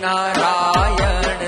નારાયણ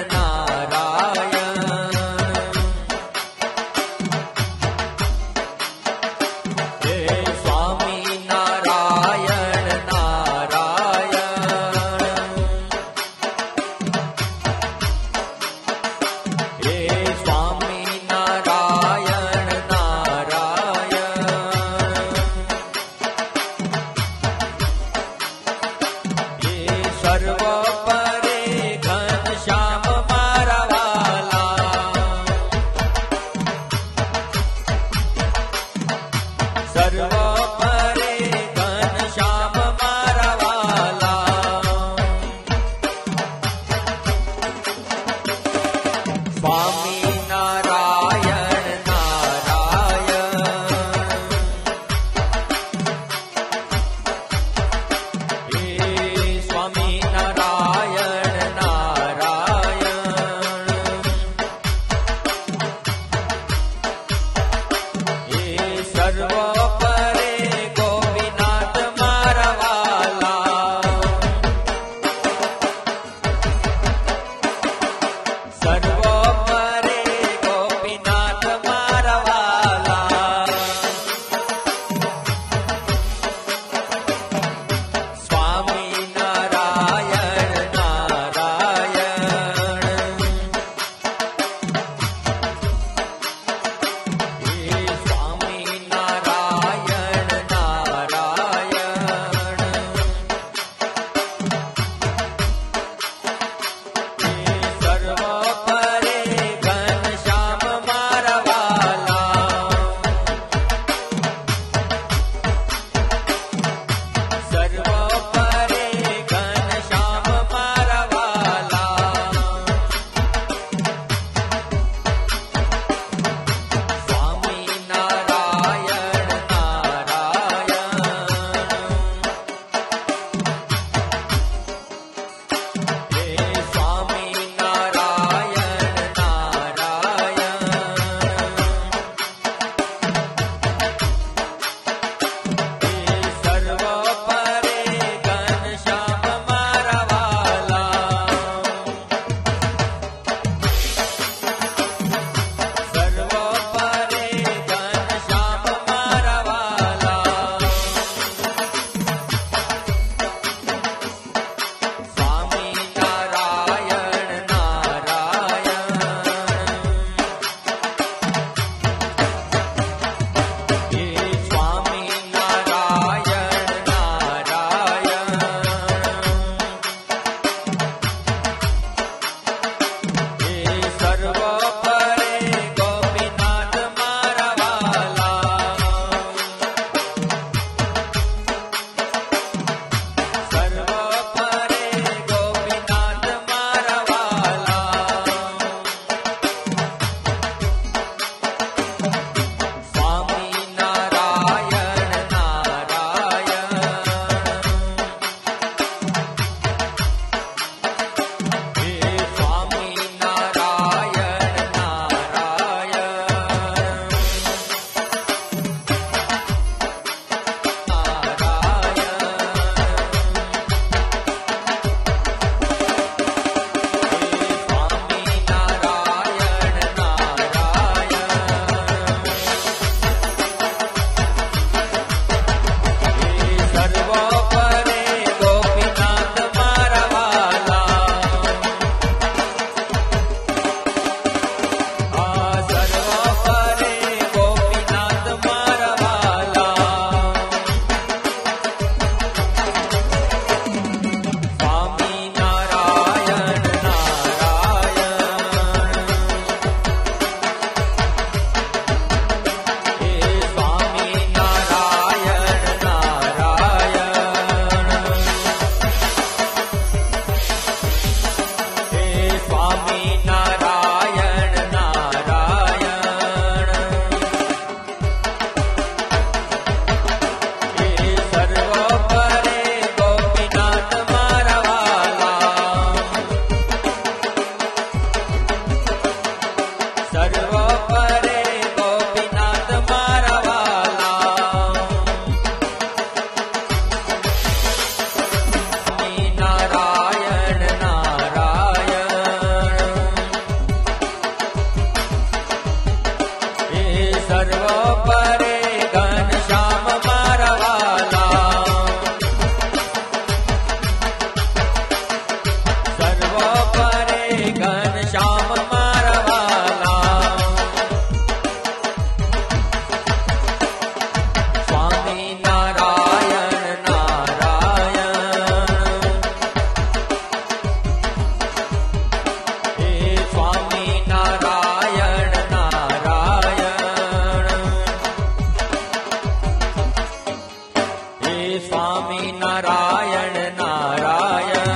स्वामी नारायण नारायण,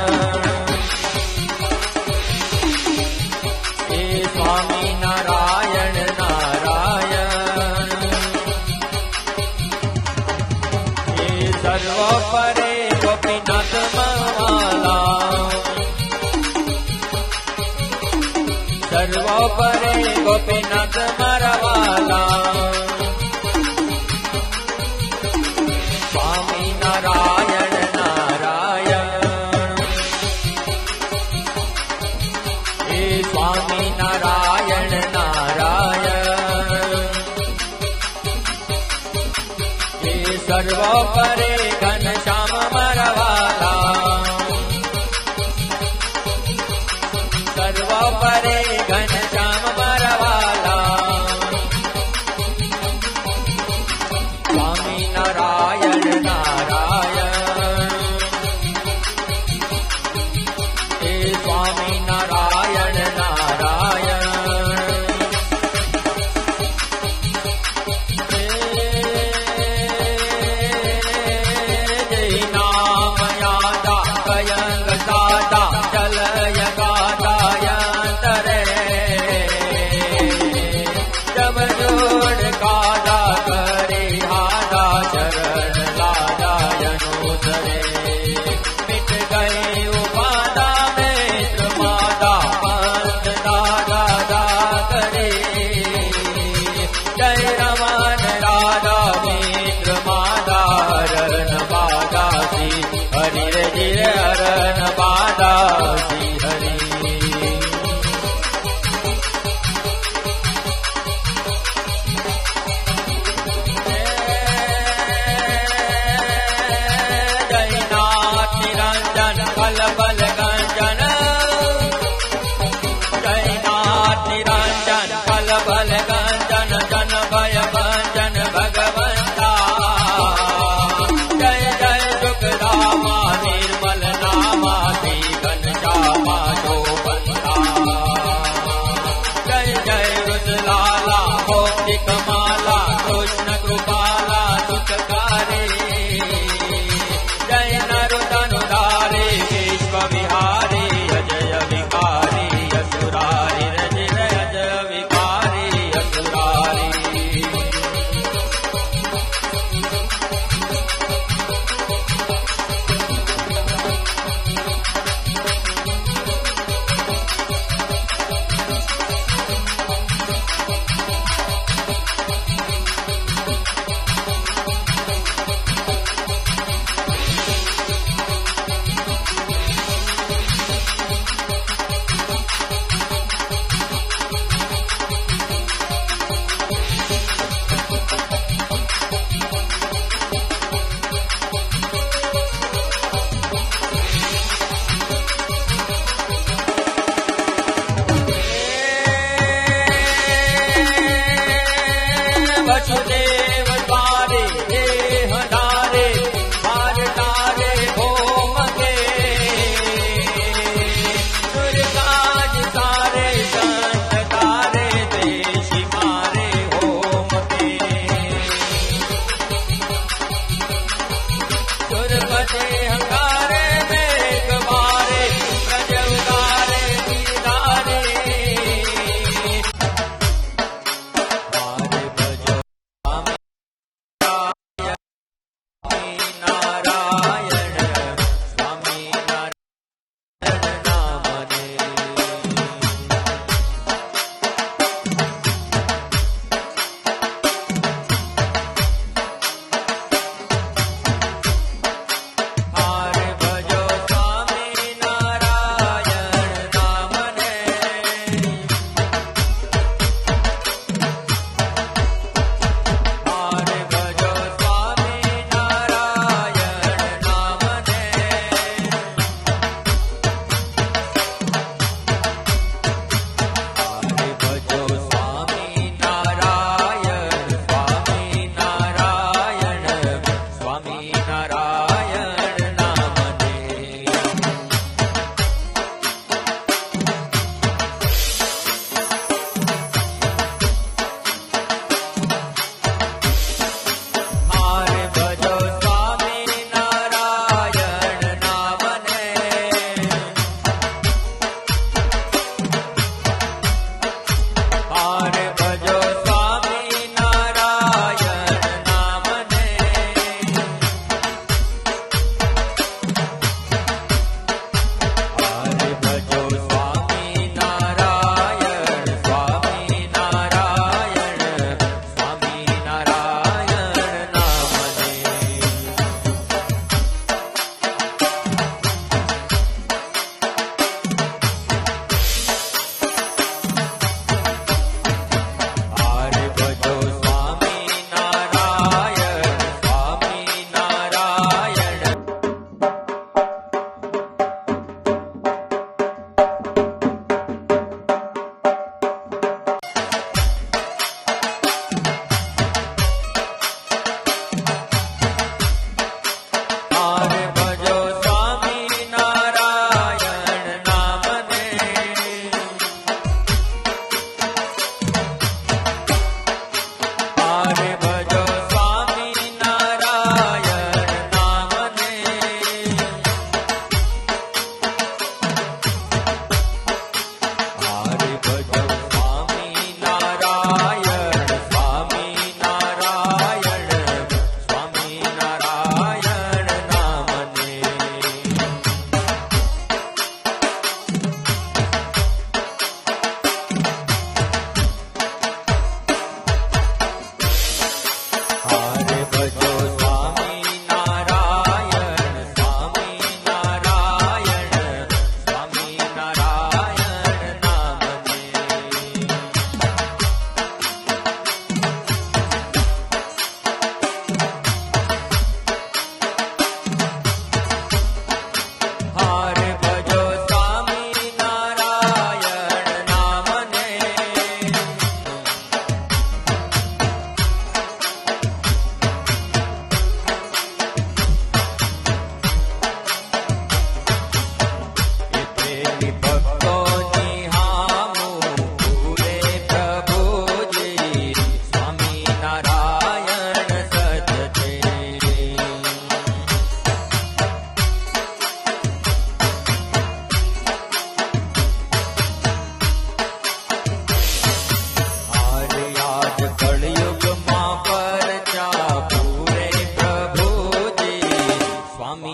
हे स्वामी नारायण नारायण, हे सर्वोपरे गोपीनाथ मवाला, सर्वोपरे गोपीनाथ मरवाला, स्वामी नारायण नारायण, हे स्वामी नारायण नारायण, हे सर्वोपरे घनश्याम मरवाला, सर्वोपरे घनश्याम मरवाला, स्वामी नारायण नारायण, हे स्वामी नारायण नारायण, हे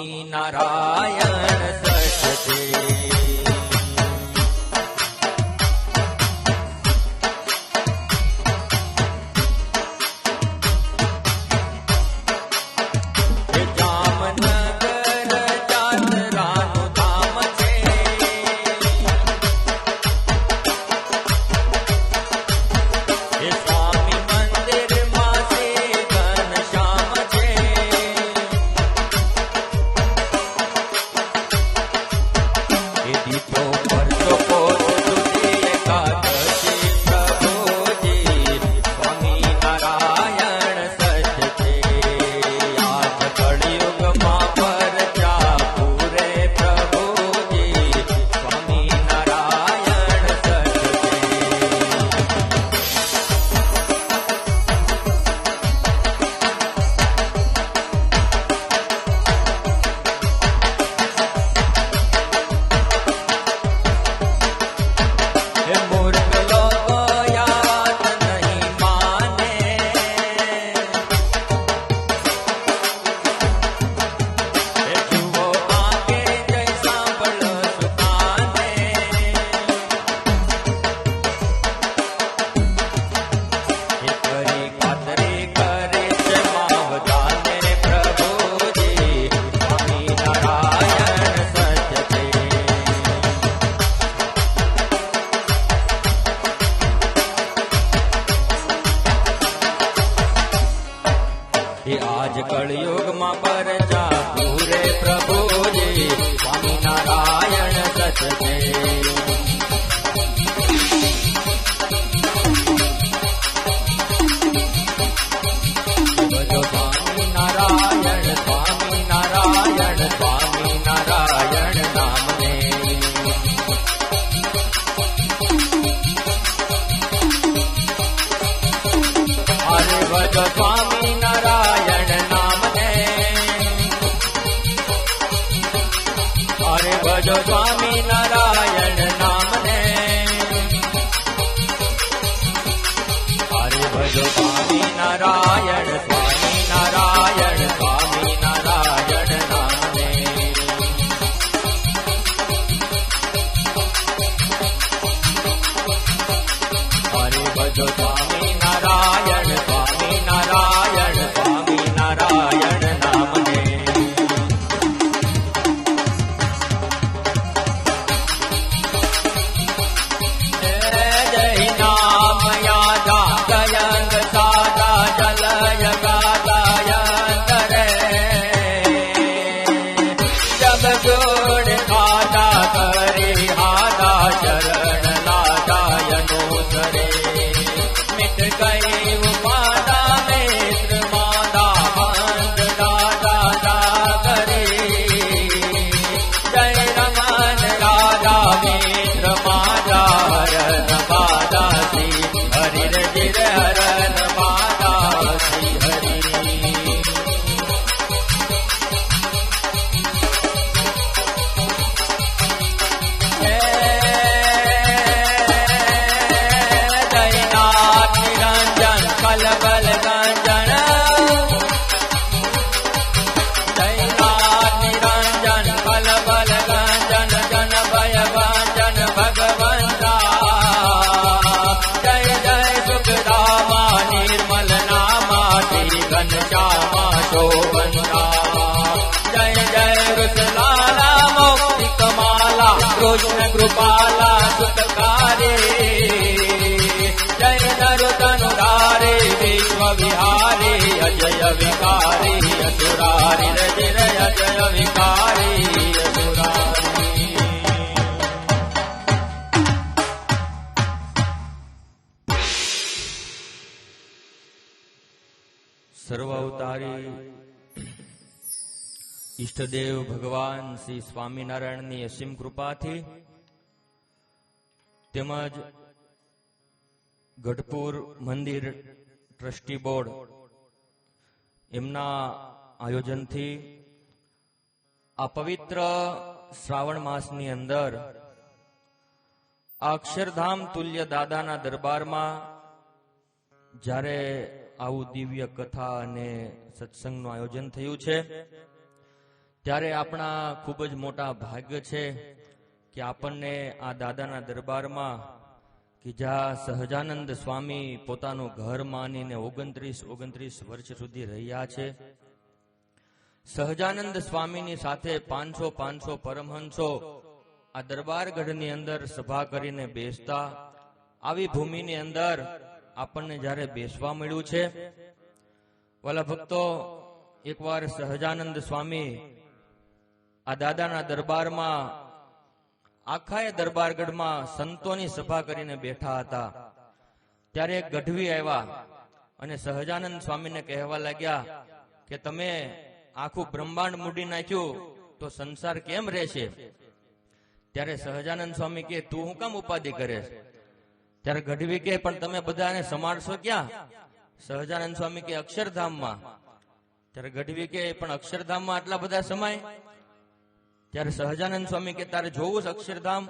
સ્વામી નારાયણ સચતે आज कलयुग में परचा पूरे प्रभु जी स्वामी नारायण सचते स्वामी नारायण स्वामी नारायण स्वामी नारायण नाम ने अरे भज स्वामी नारायण नाम ने अरे भजो स्वामी नारायण नाम ने अरे भजो स्वामी नारायण स्वामी नारायण स्वामी नारायण नाम ने अरे भजो स्वामी नारायण स्वामी नारायण स्वामी नारायण नाम ने जय नाम यादा गयंग सादा जलय गादायंतर जब जोड़ खादा करे हादा चरण लादायनोसरे मिट गई उपादा नेत्र मादा बंद दादा जागरे जय रमन राजा मित्र मादा हरन बादासी हरि रजिर हरन बादासी हरि जयनाथ निरंजन कलबल गंजन जयनाथ निरंजन कलबल गंजन जन भय भंजन भगवंता जय जय सुखदामा निर्मल नामा श्री घनश्यामा शोभंता जय जय रुसलाला मोक्ति कमाला कृष्ण कृपाला सुतकारे जय नरु तनुधारे विश्व विहारे अजय विकारी असुरारि रजिर अजय विकारी असुरारि સર્વાવતારી ઈષ્ટદેવ ભગવાન શ્રી સ્વામિનારાયણની અસીમ કૃપાથી તેમજ ગઢપુર મંદિર ટ્રસ્ટી બોર્ડ એમના આયોજનથી આ પવિત્ર શ્રાવણ માસની અંદર આ અક્ષરધામ તુલ્ય દાદાના દરબારમાં જ્યારે આવું દિવ્ય કથા અને સત્સંગનું આયોજન થયું છે ત્યારે આપણા ખૂબ જ મોટા ભાગ્ય છે કે આપણને આ દાદાના દરબારમાં કે જ્યાં સહજાનંદ સ્વામી પોતાનું ઘર માનીને 29 વર્ષ સુધી રહ્યા છે. સહજાનંદ સ્વામીની સાથે 500 પરમહંસો આ દરબારગઢની અંદર સભા કરીને બેસતા. આવી ભૂમિની અંદર આપણને જ્યારે બેસવા મળ્યું છે, વાલા ભક્તો, એકવાર સહજાનંદ સ્વામી આ દાદાના દરબારમાં આખા દરબારગઢમાં સંતોની સભા કરીને બેઠા હતા. ત્યારે એક ગઢવી આવ્યા અને સહજાનંદ સ્વામીને કહેવા લાગ્યા કે તમે આખું બ્રહ્માંડ મૂડી નાખ્યું તો સંસાર કેમ રહેશે? ત્યારે સહજાનંદ સ્વામી કે તું હું કામ ઉપાધિ કરે? ત્યારે ગઢવી કે પણ તમે બધાને સમાડશો ક્યાં? સહજાનંદ સ્વામી કે અક્ષરધામમાં. ત્યારે ગઢવી કે પણ અક્ષરધામમાં આટલા બધા સમાય? ત્યારે સહજાનંદ સ્વામી કે તારે જોવું છે અક્ષરધામ?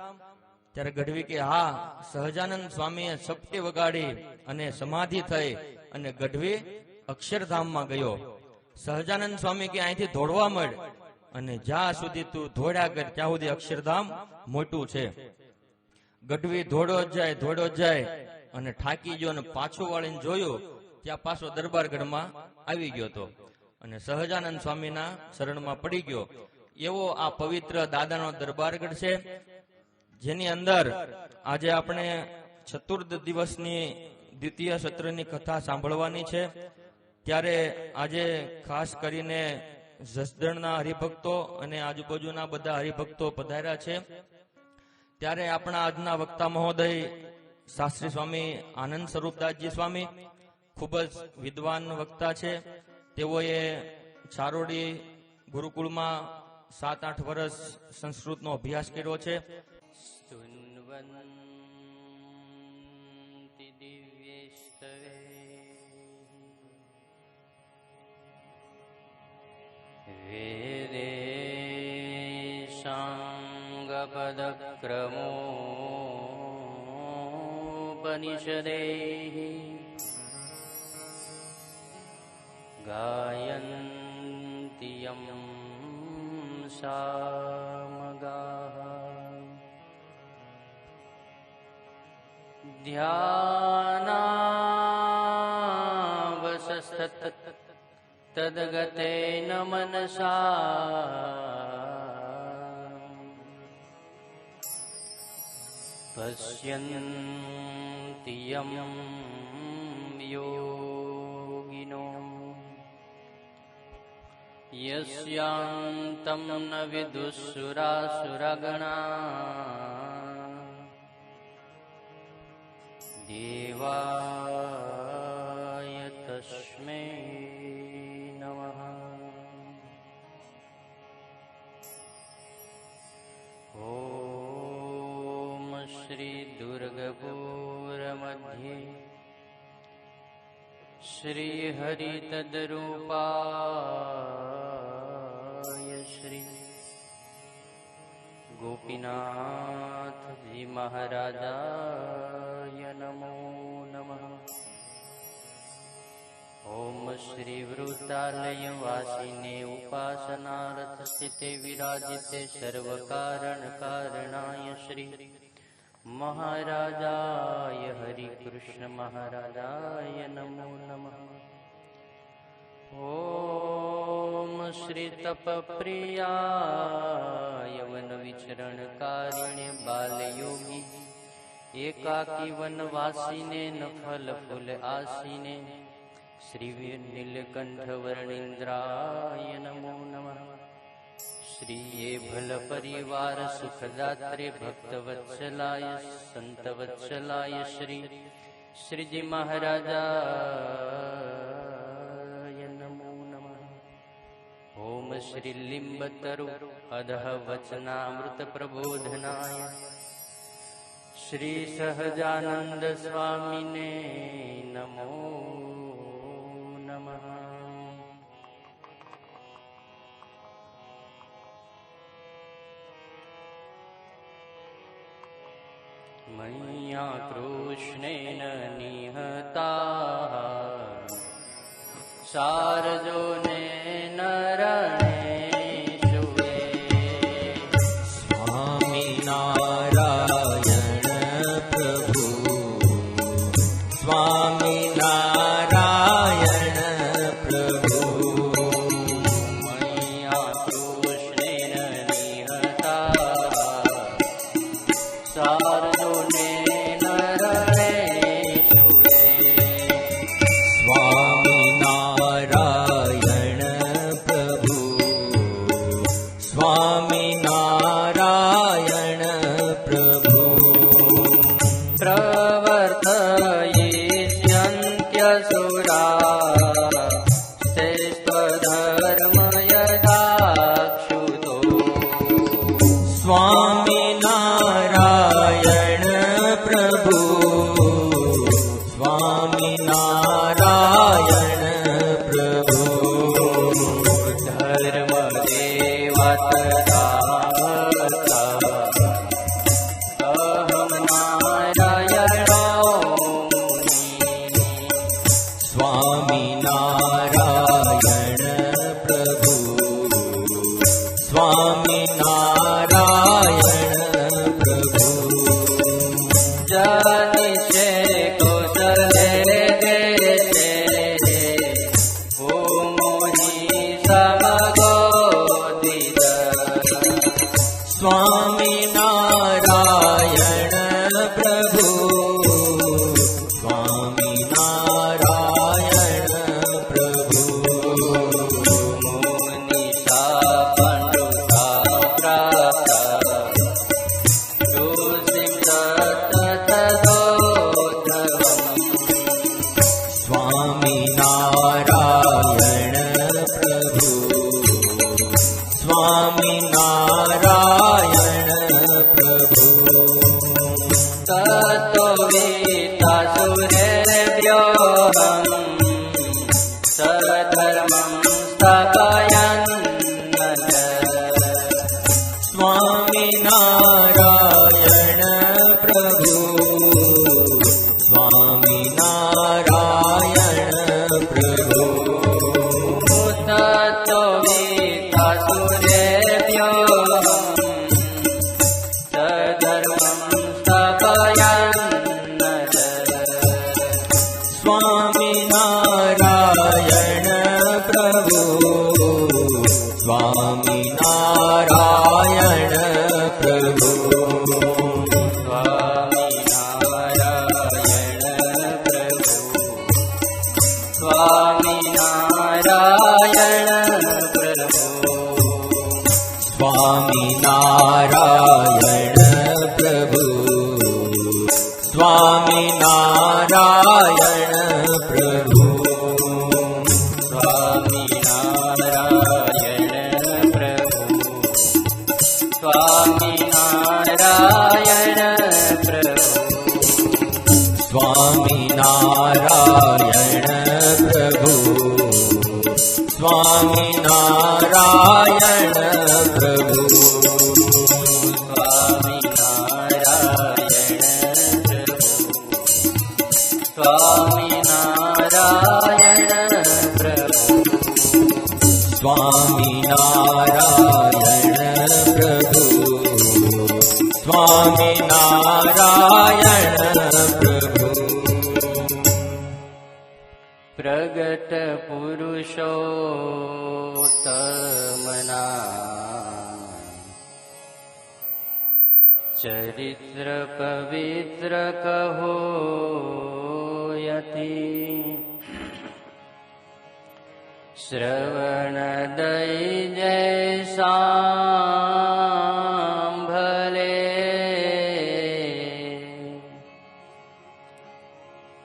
ત્યારે ગઢવી કે હા. સહજાનંદ સ્વામીએ સપટી વગાડી અને સમાધિ થઈ અને ગઢવી અક્ષરધામમાં ગયો. સહજાનંદ સ્વામી કે અહીંથી દોડવા મળ અને જ્યાં સુધી તું દોડ્યા કર ત્યાં સુધી અક્ષરધામ મોટું છે. ગઢવી દોડો જ જાય અને થાકી ગયો અને પાછું વાળીને જોયું ત્યાં પાછો દરબારગઢમાં આવી ગયો હતો અને સહજાનંદ સ્વામીના શરણમાં પડી ગયો. એવો આ પવિત્ર દાદાનો દરબારગઢ છે, જેની અંદર આજે આપણે ચતુર્થ દિવસની દ્વિતીય સત્રની કથા સાંભળવાની છે. ત્યારે આજે ખાસ કરીને જસદણના હરિભક્તો અને આજુબાજુના બધા હરિભક્તો પધાર્યા છે. ત્યારે આપણા આજના વક્તા મહોદય શાસ્ત્રી સ્વામી આનંદ સ્વરૂપદાસજી સ્વામી ખૂબ જ વિદ્વાન વક્તા છે. તેઓએ ચારોડી ગુરુકુળમાં 7-8 વર્ષ સંસ્કૃતનો અભ્યાસ કર્યો છે. વેદેશાંગપદક્રમોપનિષદેઃ ગાયन्ति यं सामगाः ध्यानावसस्त तद्गतेन मनसा पश्यन्ति यं योगिनो यस्यान्तं न विदुःसुरासुरगणा देवाय तस्मै नमः। ॐ श्री दुर्गपुर मध्ये श्री हरि तद्रूपाय श्री गोपीनाथ जी महाराजाय नमो नमः। ओम श्री वृतालय वासिने उपासनार्थ स्थिते विराजिते सर्वकारण कारणाय श्री महाराजाय हरि कृष्ण महाराजाय नमो नमः। ओम श्री तपप्रियाय वन विचरणकारिणे बालयोगी एकाकी वनवासिने न फल फूल आसीने श्री नीलकंठ वर्णिंद्राय नमो नमः। श्री ये भल परिवार सुखदात्रे भक्तवत्सलाय संतवत्सलाय श्री श्रीजी महाराजाय नमो नमः। ओम श्री लिंबतरु अधः वचनामृत प्रबोधनाय श्री सहजानंद स्वामिने नमो नमः। मय्या कृष्णेन निहताः सारजोनेन रणेषु સ્વામી નારાયણ પ્રભુ પ્રવર્તયિષ્યન્ત્યસુરા શ્રેષ્ઠધર્મ યદાક્ષુતો સ્વામી નારાયણ પ્રભુ સ્વામી નારાયણ પ્રભુ ધર્મ દેવતરાવતા અહમ નારાયણો સ્વામી નારાયણ પ્રભુ સ્વામી નારાયણ પ્રભુ જાની છે કૌશલે દેશે ઓ મોહી સમગો દિદ સ્વામી નારાયણ પ્રભુ સ્વામી નારાયણ પ્રભુ મુનિષા પંડુતા પ્રાપ્તા તુલસીમ તતદોધવમ સ્વામી નારાયણ પ્રભુ સ્વામી નારાયણ પ્રભુ તતો વિતાસુરેભ્યોહમ સધર્મં સ્થાપયન્ન સ્વામી નારાયણ પ્રભુ સ્વામી નારાયણ પ્રભુ તતો વિતાસુરેભ્યોહમ સધર્મં સ્થાપયન્ન સ્વામી નારાયણ પ્રભુ સ્વામી નારાયણ પ્રભુ સ્વામિનારાયણ પ્રભુ સ્વામિનારાયણ પ્રભુ સ્વામિનારાયણ પ્રભુ સ્વામિનારાયણ પ્રભુ સ્વામિનારાયણ પ્રભુ સ્વામિનારાયણ પ્રભુ સ્વામિનારાયણ પ્રભુ સ્વામિનારાયણ પ્રભુ સ્વામિનારાયણ પ્રભુ સ્વામિનારાયણ પ્રભુ પ્રગટ પુરુષોત્તમના ચરિત્ર પવિત્ર કહો યતિ શ્રવણ દઈ જય સાંભલે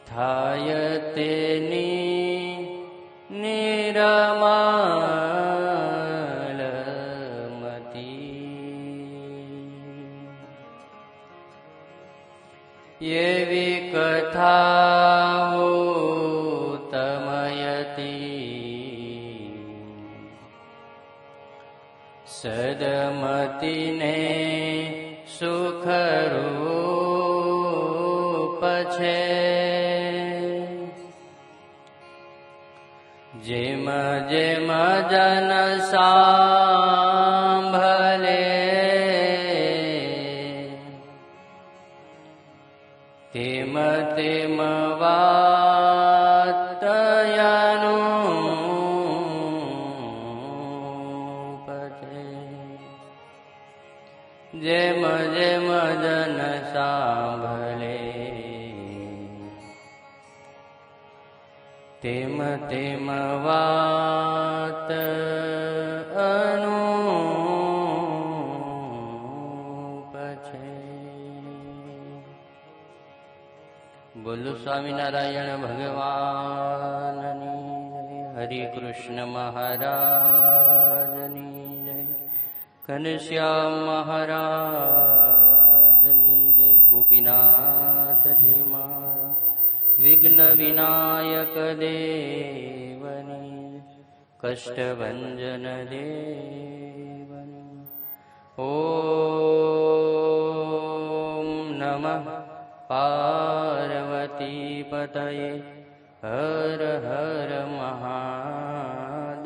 થાય તેની નિરમલ મતી એવી કથાઓ તમયતી સદમતીને સુખરૂપ છે જેમ જેમ જન સાંભલે તેમ તેમ વાતયાનું પતે જેમ જેમ જન સાંભલે તેમ તેમ વાત અનુપજે બોલો સ્વામિનારાયણ ભગવાનની જય. હરે કૃષ્ણ મહારાજની જય. ઘનશ્યામ મહારાજની જય. ગોપીનાથજી મહારાજ વિઘ્ન વિનાયક દેવની કષ્ટભંજન દેવની. ઓમ નમઃ પાર્વતી પતયે હર હર મહાદેવ.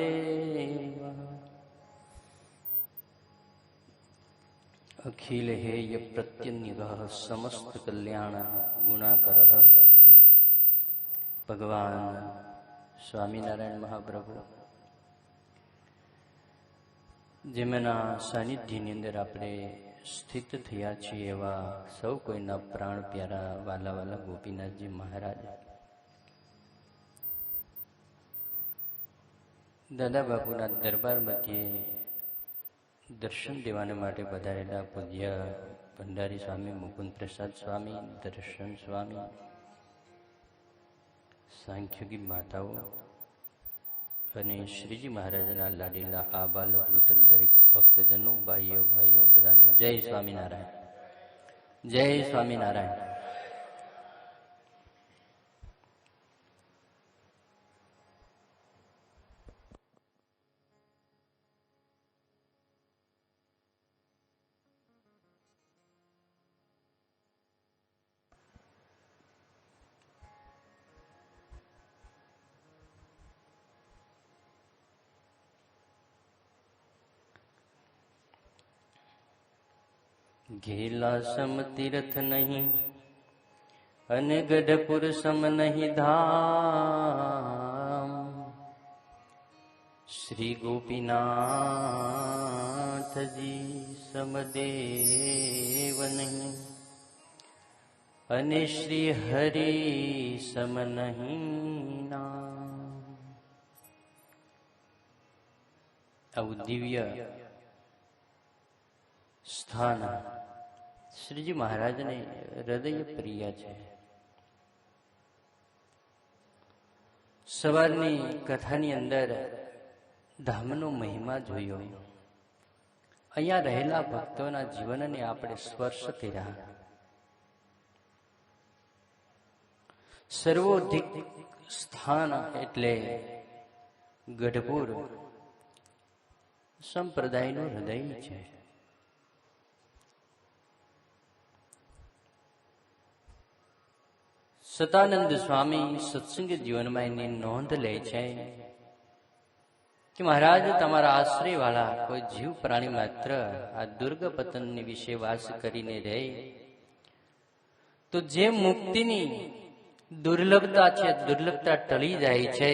અખિલ હેય પ્રત્યન્યઃ સમસ્ત કલ્યાણ ગુણાકરઃ. ભગવાન સ્વામિનારાયણ મહાપ્રભુ જેમના સાનિધ્યની અંદર આપણે સ્થિત થયા છીએ એવા સૌ કોઈના પ્રાણ પ્યારા વાલા વાલા ગોપીનાથજી મહારાજ, દાદા બાપુના દરબાર મધ્યે દર્શન દેવાને માટે પધારેલા પૂજ્ય ભંડારી સ્વામી, મુકુંદ પ્રસાદ સ્વામી, દર્શન સ્વામી, સાંખ્યોગી માતાઓ અને શ્રીજી મહારાજના લાડીલા આબા લભૃત દરેક ભક્તજનો, ભાઈઓ ભાઈઓ બધાને જય સ્વામિનારાયણ, જય સ્વામિનારાયણ. ઘેલા સમ તીર્થ નહીં અને ગઢપુર સમ નહીં ધામ. શ્રી ગોપીનાથજી સમદેવ નહીં અને શ્રી હરિ સમ નહીં નામ. આવું દિવ્ય સ્થાન શ્રીજી મહારાજને હૃદય પ્રિય છે. સવારની કથાની અંદર ધામનો મહિમા જોયો. અહીંયા રહેલા ભક્તોના જીવનને આપણે સ્પર્શ કર્યા. સર્વોધિક સ્થાન એટલે ગઢપુર સંપ્રદાયનું હૃદય છે. સતાનંદ સ્વામી સત્સંગ જીવનમાં એની નોંધ લે છે કે મહારાજ, તમારા આશ્રય વાળા કોઈ જીવ પ્રાણી માત્ર આ દુર્ગ પતનની વિશે વાસ કરીને રહે તો જે મુક્તિની દુર્લભતા છે, દુર્લભતા ટળી જાય છે.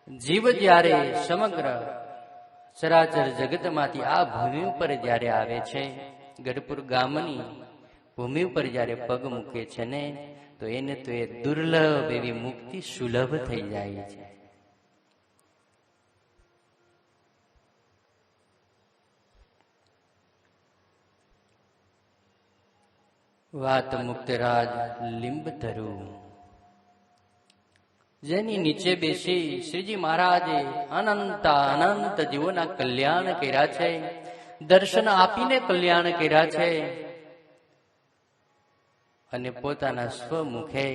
જીવ જ્યારે સમગ્ર ચરાચર જગતમાંથી આ ભૂમિ ઉપર જ્યારે આવે છે, ગઢપુર ગામની ભૂમિ ઉપર જ્યારે પગ મૂકે છે ને, તો એને તો એ દુર્લભ એવી મુક્તિ સુલભ થઈ જાય છે. વાત મુક્તરાજ લીંબ ધરું, જેની નીચે બેસી શ્રીજી મહારાજે અનંત અનંત જીવોના કલ્યાણ કર્યા છે, દર્શન આપીને કલ્યાણ કર્યા છે. અને પોતાના સ્વમુખે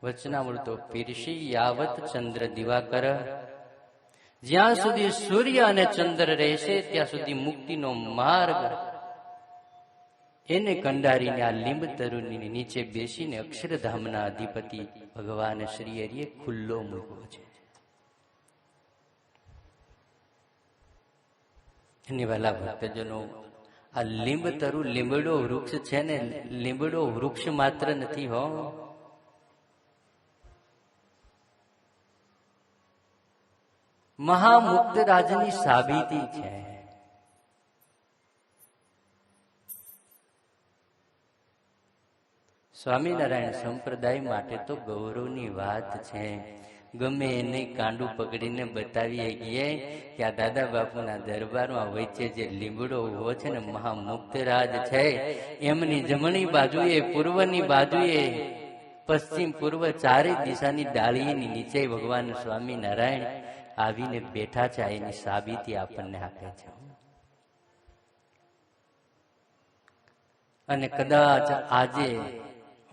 વચનામૃતો પીરસી યાવત ચંદ્ર દિવાકર, જ્યાં સુધી સૂર્ય અને ચંદ્ર રહેશે ત્યાં સુધી મુક્તિનો માર્ગ એને કંડારીને આ લીંબ તરુની નીચે બેસીને અક્ષરધામના અધિપતિ ભગવાન શ્રી હરિએ ખુલ્લો મૂક્યો છે. એની વાલા ભક્તજનો, આ લીંબ તરુ લીંબડો વૃક્ષ છે ને, લીંબડો વૃક્ષ માત્ર નથી હો, મહામુક્ત રાજની સાબિતી છે. સ્વામિનારાયણ સંપ્રદાય માટે તો ગૌરવની વાત છે. ગમે એને કાંડું પકડીને બતાવીએ ગઈએ કે આ દાદા બાપુના દરબારમાં વચ્ચે જે લીમડો ઉભો છે ને, મહામુક્ત રાજ છે, એમની જમણી બાજુએ પૂર્વની બાજુએ પશ્ચિમ પૂર્વ ચારે દિશાની ડાળીની નીચે ભગવાન સ્વામિનારાયણ આવીને બેઠા છે. એની સાબિતી આપણને આપે છે. અને કદાચ આજે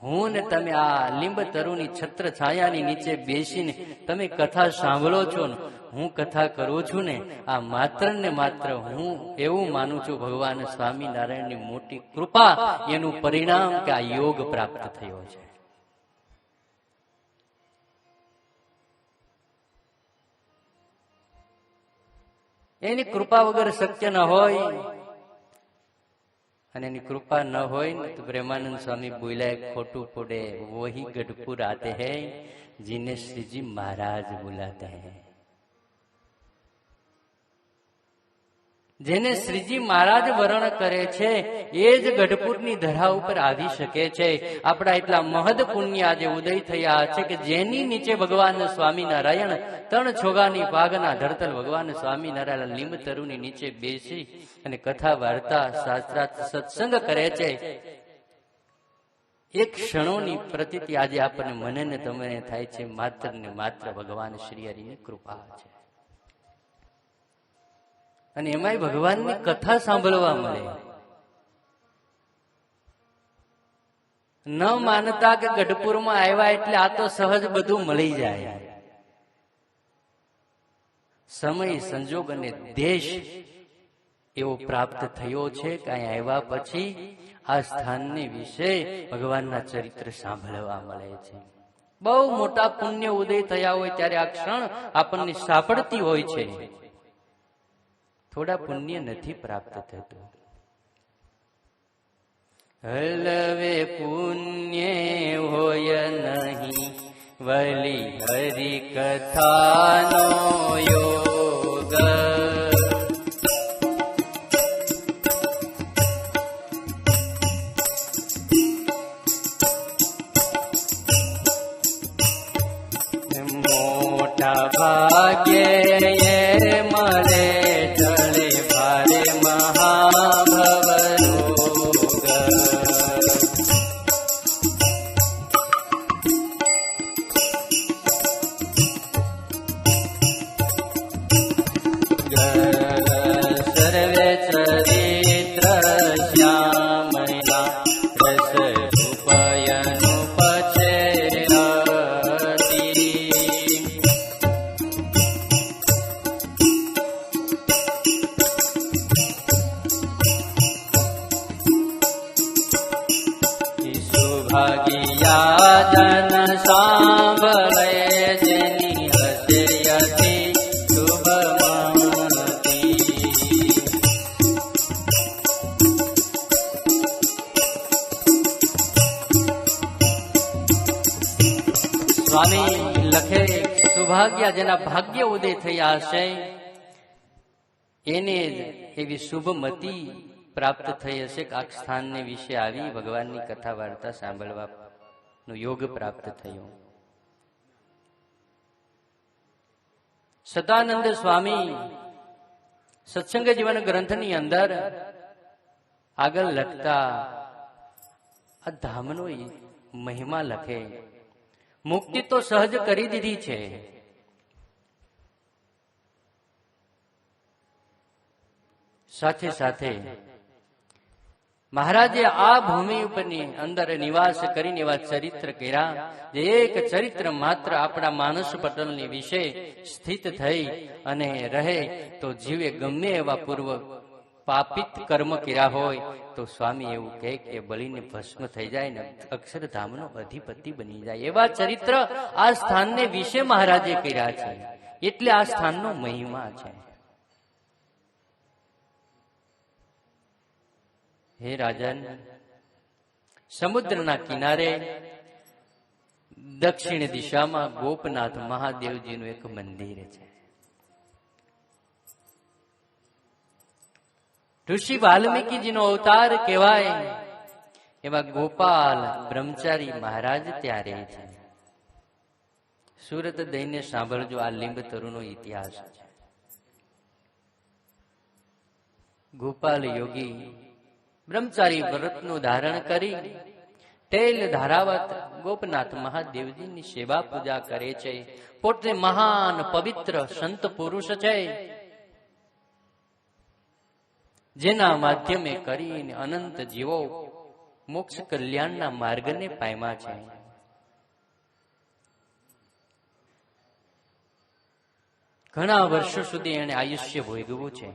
હું ને તમે આ લીંબ તરુની છત્ર છાયાની નીચે બેસીને તમે કથા સાંભળો છો ને હું કથા કરું છું ને, આ માત્ર ને માત્ર હું એવું માનું છું ભગવાન સ્વામિનારાયણની મોટી કૃપા, એનું પરિણામ કે આ યોગ પ્રાપ્ત થયો છે. એની કૃપા વગર શક્ય ન હોય. અને એની કૃપા ન હોય ને તો પ્રેમાનંદ સ્વામી બોલ્યા ખોટું પડે. વહી ગઢપુર આતે હૈ जिन्हें श्रीजी महाराज बुलाते हैं. જેને શ્રીજી મહારાજ વરણ કરે છે એ જ ગઢપુરની ધરા ઉપર આવી શકે છે. આપણા એટલા મહદ પુણ્ય આજે ઉદય થયા છે કે જેની નીચે ભગવાન સ્વામિનારાયણ ત્રણ છોગાની પાગના ધરતલ ભગવાન સ્વામિનારાયણ લીંબ તરુની નીચે બેસી અને કથા વાર્તા શાસ્ત્રાર્થ સત્સંગ કરે છે. એક ક્ષણોની પ્રતીતિ આજે આપણને મને ને તમને થાય છે માત્ર ને માત્ર ભગવાન શ્રી હરિની કૃપા છે. અને એમાંય ભગવાનની કથા સાંભળવા મળે. ન માનતા કે ગઢપુરમાં આવ્યા એટલે આ તો સહજ બધું મળી જાય. સમય સંજોગ અને દેશ એવો પ્રાપ્ત થયો છે કે અહીં આવ્યા પછી આ સ્થાનને વિશે ભગવાનના ચરિત્ર સાંભળવા મળે છે. બહુ મોટા પુણ્ય ઉદય થયા હોય ત્યારે આ ક્ષણ આપણને સાંભળતી હોય છે. થોડા પુણ્ય નથી પ્રાપ્ત થતું. હલવે પુણ્ય હોય નહીં વલી હરિ કથાનો યોગ. મોટા ભાગ્યે મળે ચલે ભારે મહાભવ રોગ. સર્વે ચરિત્ર શ્યામલા રસ રૂપયનું પછે ભાગિયા જન સાંભળે જેની હસેયથી શુભમતી. સ્વામી લખે સુભાગ્યા જેના ભાગ્ય ઉદય થયા હશે એને જ એવી શુભમતી પ્રાપ્ત થઈ હશે કે આ સ્થાનને વિશે આવી ભગવાનની કથા વાર્તા સાંભળવાનો યોગ પ્રાપ્ત થયો. સદાનંદ સ્વામી સત્સંગ જીવન ગ્રંથની અંદર આગળ લખતા આ ધામનો મહિમા લખે. મુક્તિ તો સહજ કરી દીધી છે, સાથે સાથે મહારાજે આ ભૂમિ ઉપરની અંદર નિવાસ કરીને એવા ચરિત્ર કર્યા જે એક ચરિત્ર માત્ર આપણા માનસ પટલની વિશે સ્થિત થઈ અને રહે તો જીવે ગમે એવા પૂર્વ પાપિત કર્મ કર્યા હોય તો સ્વામી એવું કહે કે બળીને ભસ્મ થઈ જાય ને અક્ષરધામનો અધિપતિ બની જાય. એવા ચરિત્ર આ સ્થાનને વિશે મહારાજે કર્યા છે, એટલે આ સ્થાનનો મહિમા છે. હે રાજન, સમુદ્રના કિનારે દક્ષિણ દિશામાં ગોપનાથ મહાદેવજીનું એક મંદિર છે. ઋષિ વાલ્મીકીજીનો અવતાર કહેવાય એવા ગોપાલ બ્રહ્મચારી મહારાજ ત્યારે છે. સુરત દઈને સાંભળજો, આ લીંબ તરુનો ઇતિહાસ છે. ગોપાલ યોગી બ્રહ્મચારી વ્રતનું ધારણ કરી તેલ ધારાવત ગોપનાથ મહાદેવજીની સેવા પૂજા કરે છે. પોતે મહાન પવિત્ર સંત પુરુષ છે, જેના માધ્યમે કરીને અનંત જીવો મોક્ષ કલ્યાણના માર્ગને પામ્યા છે. ઘણા વર્ષો સુધી એને આયુષ્ય ભોગવ્યું છે.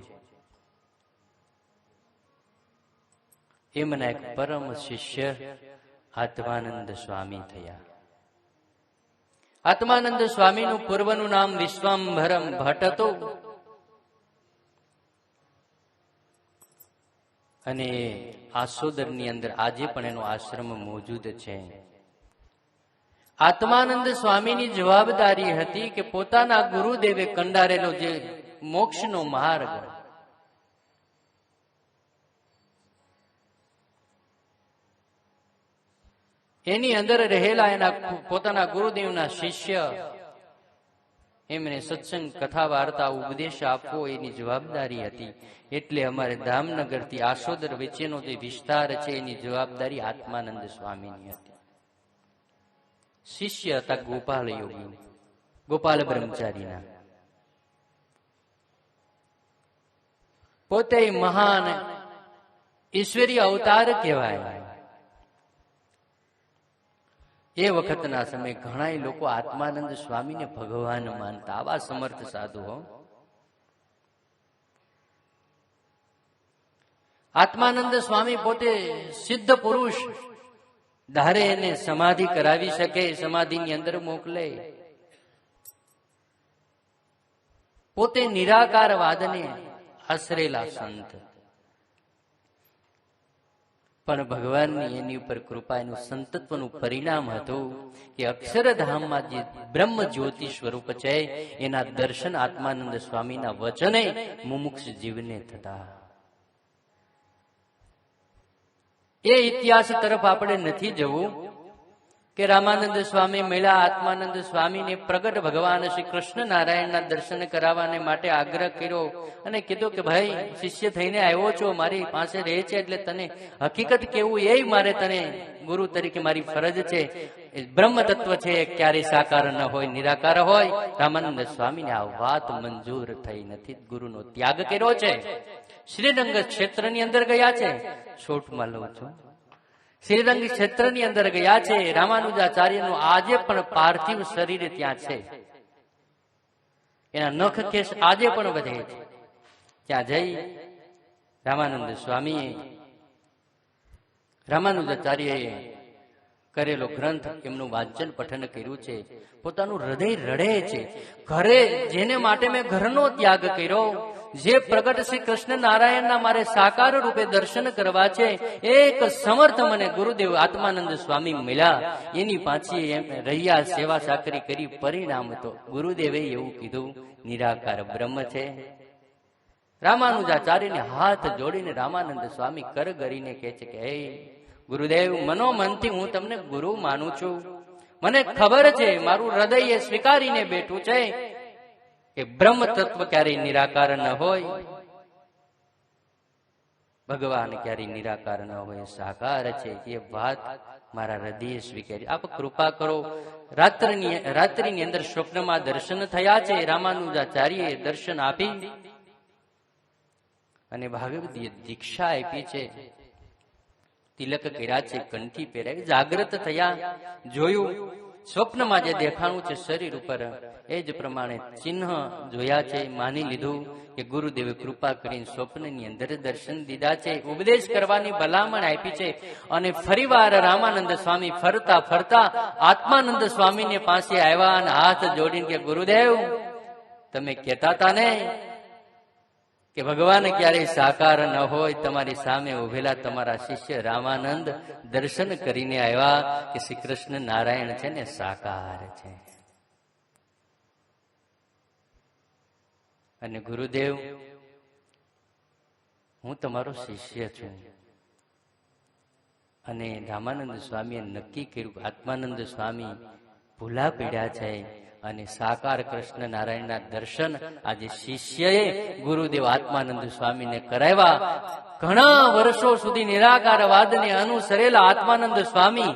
એમના એક પરમ શિષ્ય આત્માનંદ સ્વામી થયા. આત્માનંદ સ્વામીનું પૂર્વનું નામ વિશ્વાંભરમ ભટ્ટ હતું અને આસોદરની અંદર આજે પણ એનો આશ્રમ મોજૂદ છે. આત્માનંદ સ્વામીની જવાબદારી હતી કે પોતાના ગુરુદેવે કંડારેલો જે મોક્ષનો માર્ગ, એની અંદર રહેલા એના પોતાના ગુરુદેવના શિષ્ય એમને સત્સંગ, કથા, વાર્તા, ઉપદેશ આપવો એની જવાબદારી હતી. એટલે અમારે ધામનગરથી આસોદર વચ્ચેનો જે વિસ્તાર છે એની જવાબદારી આત્માનંદ સ્વામીની હતી. શિષ્ય હતા ગોપાલ યોગી, ગોપાલ બ્રહ્મચારીના. પોતે મહાન ઈશ્વરીય અવતાર કહેવાય. એ વખતના સમય ઘણા લોકો આત્માનંદ સ્વામીને ભગવાન માનતા. આવા સમર્થ સાધુ હો. આત્માનંદ સ્વામી પોતે સિદ્ધ પુરુષ, ધારે એને સમાધિ કરાવી શકે, સમાધિની અંદર મોકલે. પોતે નિરાકારવાદને આશરેલા સંત, પણ ભગવાનની એની ઉપર કૃપા, એનું સંતત્વનું પરિણામ હતું કે અક્ષરધામમાં જે બ્રહ્મ જ્યોતિ સ્વરૂપ છે એના દર્શન આત્માનંદ સ્વામીના વચને મુમુક્ષ જીવને થતા. એ ઇતિહાસ તરફ આપણે નથી જવું કે રામાનંદ સ્વામી મળ્યા, આત્માનંદ સ્વામીને પ્રગટ ભગવાન શ્રી કૃષ્ણ નારાયણના દર્શન કરાવવાને માટે આગ્રહ કર્યો અને કીધું કે ભાઈ, શિષ્ય થઈને આવ્યો છો, મારી પાસે રહે છે, એટલે તને હકીકત કેવું એ મારે તને ગુરુ તરીકે મારી ફરજ છે. બ્રહ્મ તત્વ છે, ક્યારેય સાકાર ન હોય, નિરાકાર હોય. રામાનંદ સ્વામીને આ વાત મંજૂર થઈ નથી. ગુરુનો ત્યાગ કર્યો છે. શ્રીરંગ ક્ષેત્રની અંદર ગયા છે. છોટમાં લઉં છું. શ્રીરંગ ક્ષેત્રની અંદર ગયા છે. રામાનુજાચાર્યનું આજે પણ પાર્થિવ શરીર ત્યાં છે. એના નખ કેશ આજે પણ વધે છે. ત્યાં જઈ રામાનંદ સ્વામીએ, રામાનુજાચાર્યએ કરેલો ગ્રંથ, એમનું વાંચન પઠન કર્યું છે. પોતાનું હૃદય રડે છે. ઘરે જેને માટે મેં ઘરનો ત્યાગ કર્યો, જે પ્રગટ શ્રી કૃષ્ણ નારાયણના મારે સાકાર રૂપે દર્શન કરવા છે, એક સમર્થ મને ગુરુદેવ આત્માનંદ સ્વામી મળ્યા. એની પાછી એમ રહ્યા, સેવા સાકરી કરી. પરિણામ તો ગુરુદેવે એવું કીધું, નિરાકાર બ્રહ્મ છે. રામાનુજાચાર્યને હાથ જોડીને રામાનંદ સ્વામી કર કરીને કહે છે કે હે ગુરુદેવ, મનોમનથી હું તમને ગુરુ માનું છું. મને ખબર છે, મારું હૃદય એ સ્વીકારીને બેઠું છે કે બ્રહ્મ તત્વ ક્યારેય નિરાકાર ન હોય, ભગવાન ક્યારેય નિરાકાર ન હોય, સાકાર છે. એ વાત મારા હૃદય સ્વીકારી. આપ કૃપા કરો. રાત્રિની અંદર સ્વપ્નમાં દર્શન થયા છે. રામાનુજાચાર્યએ દર્શન આપી અને ભાગવત દીક્ષા આપી છે. તિલક કર્યા છે, કંઠી પહેરાવી, જાગ્રત થયા. જોયું સ્વપ્નમાં જે દેખાણું છે શરીર ઉપર, એ જ પ્રમાણે ચિહ્ન જોયા છે. માની લીધું કે ગુરુદેવે કૃપા કરીને સ્વપ્નની અંદર દર્શન દીધા છે. ઉપદેશ કરવાની ભલામણ આપી છે. અને ફરીવાર રામાનંદ સ્વામી ફરતા ફરતા આત્માનંદ સ્વામીને પાસે આવ્યા અને હાથ જોડીને કે ગુરુદેવ, તમે કહેતા હતા ને કે ભગવાન ક્યારેય સાકાર ન હોય, તમારી સામે ઉભેલા તમારા શિષ્ય રામાનંદ દર્શન કરીને આવ્યા કે શ્રી કૃષ્ણ નારાયણ છે ને સાકાર છે. અને ગુરુદેવ, હું તમારો શિષ્ય છું. અને રામાનંદ સ્વામીએ નક્કી કર્યું, આત્માનંદ સ્વામી ભૂલા પડ્યા છે, અને સાકાર કૃષ્ણ નારાયણના દર્શન આજે શિષ્યએ ગુરુદેવ આત્માનંદ સ્વામીને કરાવ્યા. ઘણા વર્ષો સુધી નિરાકારવાદને અનુસરેલા આત્માનંદ સ્વામી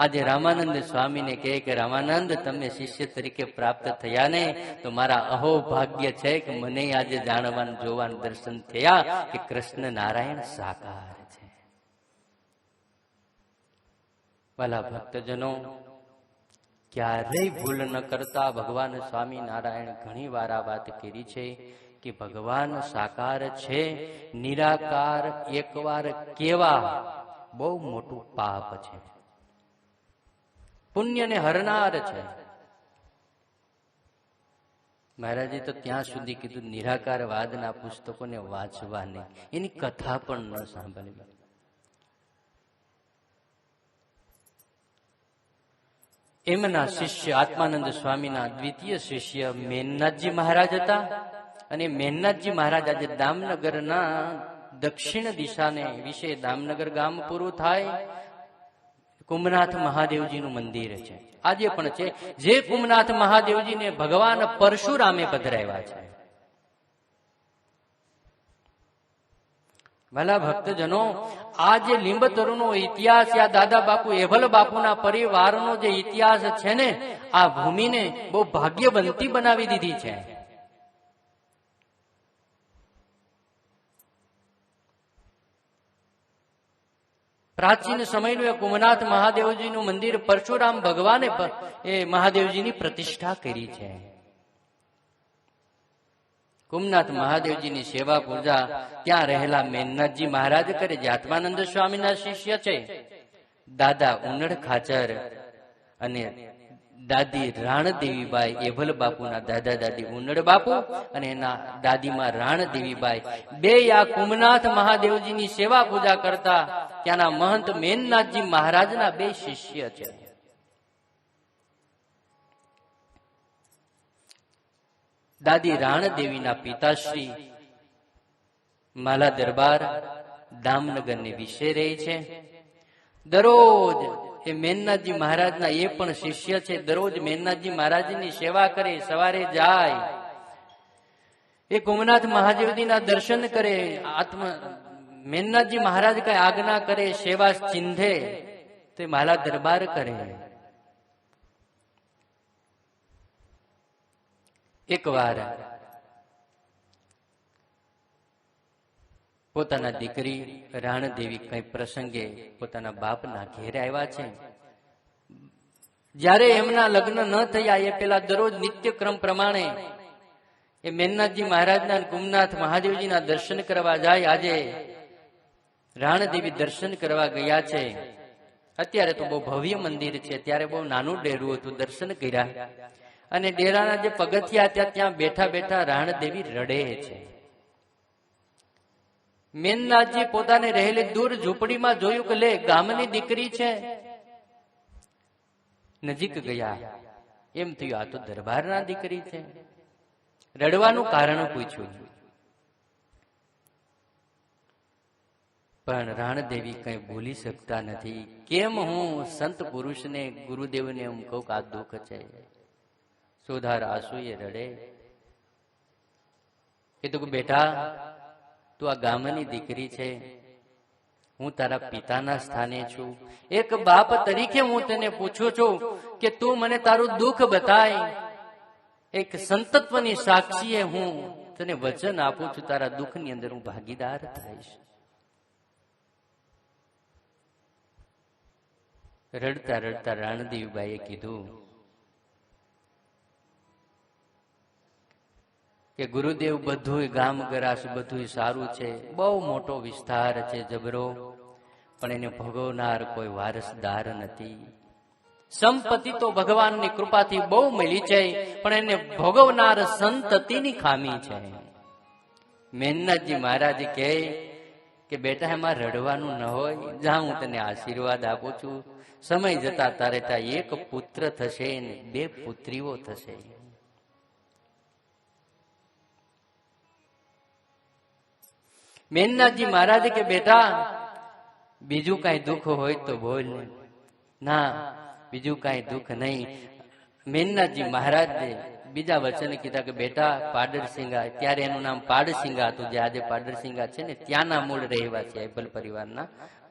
આજે રામાનંદ સ્વામીને કહે કે રામાનંદ તમે શિષ્ય તરીકે પ્રાપ્ત થયા ને તો મારા અહોભાગ્ય છે કે મને આજે જાણવાનું જોવાનું દર્શન થયા કે કૃષ્ણ નારાયણ સાકાર છે. વાલા ભક્તજનો, ક્યારેય ભૂલ ન કરતા ભગવાન સ્વામિનારાયણ ઘણી વાર આ વાત કરી છે કે ભગવાન સાકાર છે, નિરાકાર એકવાર કેવા બહુ મોટું પાપ છે, પુણ્યને હરનાર છે. મહારાજે તો ત્યાં સુધી કીધું નિરાકારવાદના પુસ્તકોને વાંચવા નહીં, એની કથા પણ ન સાંભળવી. એમના શિષ્ય આત્માનંદ સ્વામીના દ્વિતીય શિષ્ય મેનનાથજી મહારાજ હતા. અને મેનનાથજી મહારાજ આજે દામનગરના દક્ષિણ દિશાને વિશે દામનગર ગામ પૂરું થાય કુંભનાથ મહાદેવજીનું મંદિર છે, આજે પણ છે, જે કુંભનાથ મહાદેવજીને ભગવાન પરશુરામે પધરાવ્યા છે. ભલા ભક્તજનો, આ જે લીંબતરુનો ઇતિહાસ, આ દાદા બાપુ એભલ બાપુના પરિવારનો જે ઇતિહાસ છે ને, આ ભૂમિને બહુ ભાગ્યવંતી બનાવી દીધી છે. પ્રાચીન સમયનું કુંભનાથ મહાદેવજીનું મંદિર પરશુરામ ભગવાને એ મહાદેવજીની પ્રતિષ્ઠા કરી છે. કુંભનાથ મહાદેવજીની સેવા પૂજા ત્યાં રહેલા મેનનાથજી મહારાજ કરે, જે આત્માનંદ સ્વામીના શિષ્ય છે. દાદા ઉનડ ખાચર અને દાદી રાણદેવીબાઈ એભલ બાપુના દાદા દાદી ઉનડ બાપુ અને એના દાદીમાં રાણદેવીબાઈ બે આ કુંભનાથ મહાદેવજીની સેવા પૂજા કરતા ત્યાંના મહંત મેનનાથજી મહારાજના બે શિષ્ય છે. દાદી રાણદેવીના પિતાશ્રી માલા દરબાર દામનગરની વિશે રહે છે. દરરોજ એ મેનનાથજી મહારાજના એ પણ શિષ્ય છે, દરરોજ મેનનાથજી મહારાજની સેવા કરે, સવારે જાય, એ કુંભનાથ મહાદેવજીના દર્શન કરે. મેનનાથજી મહારાજ કઈ આજ્ઞા કરે, સેવા ચિંધે તો માલા દરબાર કરે. એકવાર પોતાના દીકરી રાણદેવી કઈ પ્રસંગે પોતાના બાપના ઘેરે આવ્યા છે. જ્યારે એમના લગ્ન ન થયા એ પેલા દરરોજ નિત્યક્રમ પ્રમાણે એ મેનનાથજી મહારાજના કુંભનાથ મહાદેવજીના દર્શન કરવા જાય. આજે રાણદેવી દર્શન કરવા ગયા છે. અત્યારે તો બહુ ભવ્ય મંદિર છે, ત્યારે બહુ નાનું ડેરું હતું. દર્શન કર્યા અને ડેરાના જે પગથિયા હતા ત્યાં બેઠા બેઠા રાણદેવી રડે છે. મેનનાથજી પોતાને રહેલી દૂર ઝૂંપડીમાં જોયું કે લે ગામની દીકરી છે. નજીક ગયા, એમ થયું આ તો દરબારના દીકરી છે. રડવાનું કારણ પૂછ્યું, પણ રાણદેવી કઈ બોલી શકતા નથી. કેમ હું સંત પુરુષને ગુરુદેવને એમ કહું કે આ દુઃખ છે? સુધાર આંસુએ રડે. કીધું કે બેટા, તું આ ગામની દીકરી છે, હું તારા પિતાના સ્થાને છું. એક બાપ તરીકે હું તને પૂછું છું કે તું મને તારું દુઃખ બતાય. એક સંતત્વની સાક્ષીએ હું તને વચન આપું છું, તારા દુઃખની અંદર હું ભાગીદાર થઈશ. રડતા રડતા રાણદેવીબાઈએ કીધું કે ગુરુદેવ બધું ગામ ગરાસ બધું સારું છે, બહુ મોટો વિસ્તાર છે જબરો, પણ એને ભોગવનાર કોઈ વારસદાર નથી. સંપત્તિ તો ભગવાનની કૃપાથી બહુ મળી છે, પણ એને ભોગવનાર સંતતિની ખામી છે. મેનનાથજી મહારાજ કહે કે બેટા એમાં રડવાનું ન હોય, જ્યાં હું તને આશીર્વાદ આપું છું. સમય જતા તારે ત્યાં એક પુત્ર થશે ને બે પુત્રીઓ થશે. મેનનાથજી મહારાજ કે બેટા બીજું કઈ દુઃખ હોય તો બોલ. ના, બીજું કઈ દુઃખ નહીં. મેનનાથજી મહારાજે બીજા વચન કીધા કે બેટા પાડરસિંગા, ત્યારે એનું નામ પાડસિંગા હતું, જે આજે પાડરસિંગા છે ને ત્યાંના મૂળ રહેવાસી આયબલ પરિવારના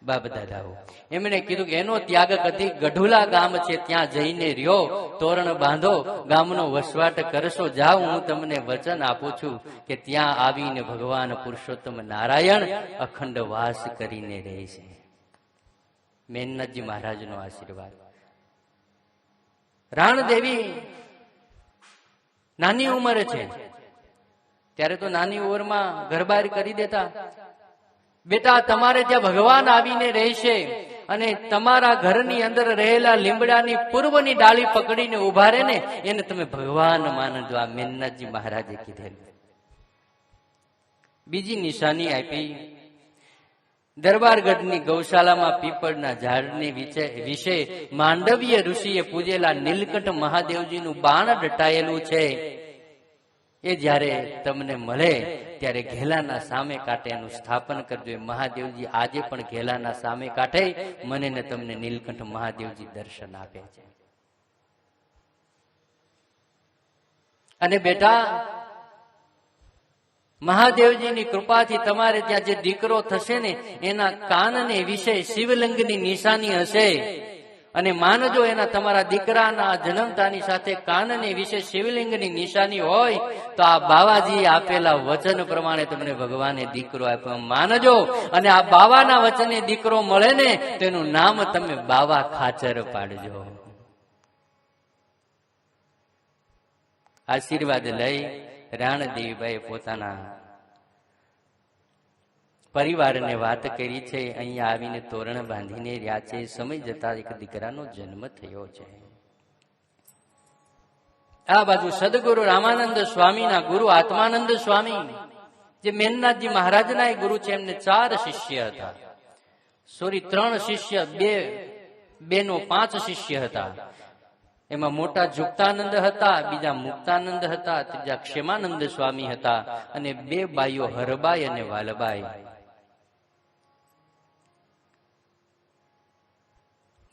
બાપ દાદાઓ. એમણે કીધું કે એનો ત્યાગ કદી ગઢુલા ગામ છે ત્યાં જઈને રહ્યો, તોરણ બાંધો, ગામનો વસવાટ કરશો. જાઓ, હું તમને વચન આપું છું કે ત્યાં આવીને ભગવાન પુરુષોત્તમ નારાયણ અખંડ વાસ કરીને રહે છે. મેનનાથજી મહારાજનો આશીર્વાદ. રાણદેવી નાની ઉંમર છે ત્યારે તો નાની ઉંમરમાં ઘરબાર કરી દેતા. બેટા તમારે ત્યાં ભગવાન આવીને રહેશે અને તમારા ઘરની અંદર રહેલા લીમડાની પૂર્વની ડાળી પકડીને ઉભા રહે ને એને તમે ભગવાન માનજો. આ મેનનાથજી મહારાજે કીધેલું. બીજી નિશાની આપી. દરબારગઢની ગૌશાલામાં પીપળના ઝાડની વિશે માંડવ્ય ઋષિએ પૂજેલા નીલકંઠ મહાદેવજીનું બાણ દટાયેલું છે. એ જ્યારે તમને મળે ત્યારે ઘેલાના સામે કાંઠે એનું સ્થાપન કરજો. મહાદેવજી આજે પણ ઘેલાના સામે કાંઠે મને ને તમને નીલકંઠ મહાદેવજી દર્શન આપે છે. અને બેટા મહાદેવજીની કૃપાથી તમારે ત્યાં જે દીકરો થશે ને એના કાનને વિશે શિવલિંગની નિશાની હશે. અને માનજો એના તમારા દીકરાના જન્મતાની સાથે કાનને વિશે શિવલિંગની નિશાની હોય તો આ બાવાજી આપેલા વચન પ્રમાણે તમને ભગવાને દીકરો આપ્યો માનજો. અને આ બાવાના વચને દીકરો મળે ને તેનું નામ તમે બાવા ખાચર પાડજો. આશીર્વાદ લઈ રાણદેવીબાઈ પોતાના પરિવારને વાત કરી છે. અહીંયા આવીને તોરણ બાંધીને રહ્યા છે. સમય જતા એક દીકરાનો જન્મ થયો છે. આ બાજુ સદગુરુ રામાનંદ સ્વામીના ગુરુ આત્માનંદ સ્વામી, જે મેનનાથજી મહારાજના ગુરુ છે, એમને 4 શિષ્ય હતા. 3 શિષ્ય, 2 5 શિષ્ય હતા. એમાં મોટા જુક્તાનંદ હતા, બીજા મુક્તાનંદ હતા, ત્રીજા ક્ષેમાનંદ સ્વામી હતા અને 2 બાઈઓ હરબાઈ અને વાલબાઈ.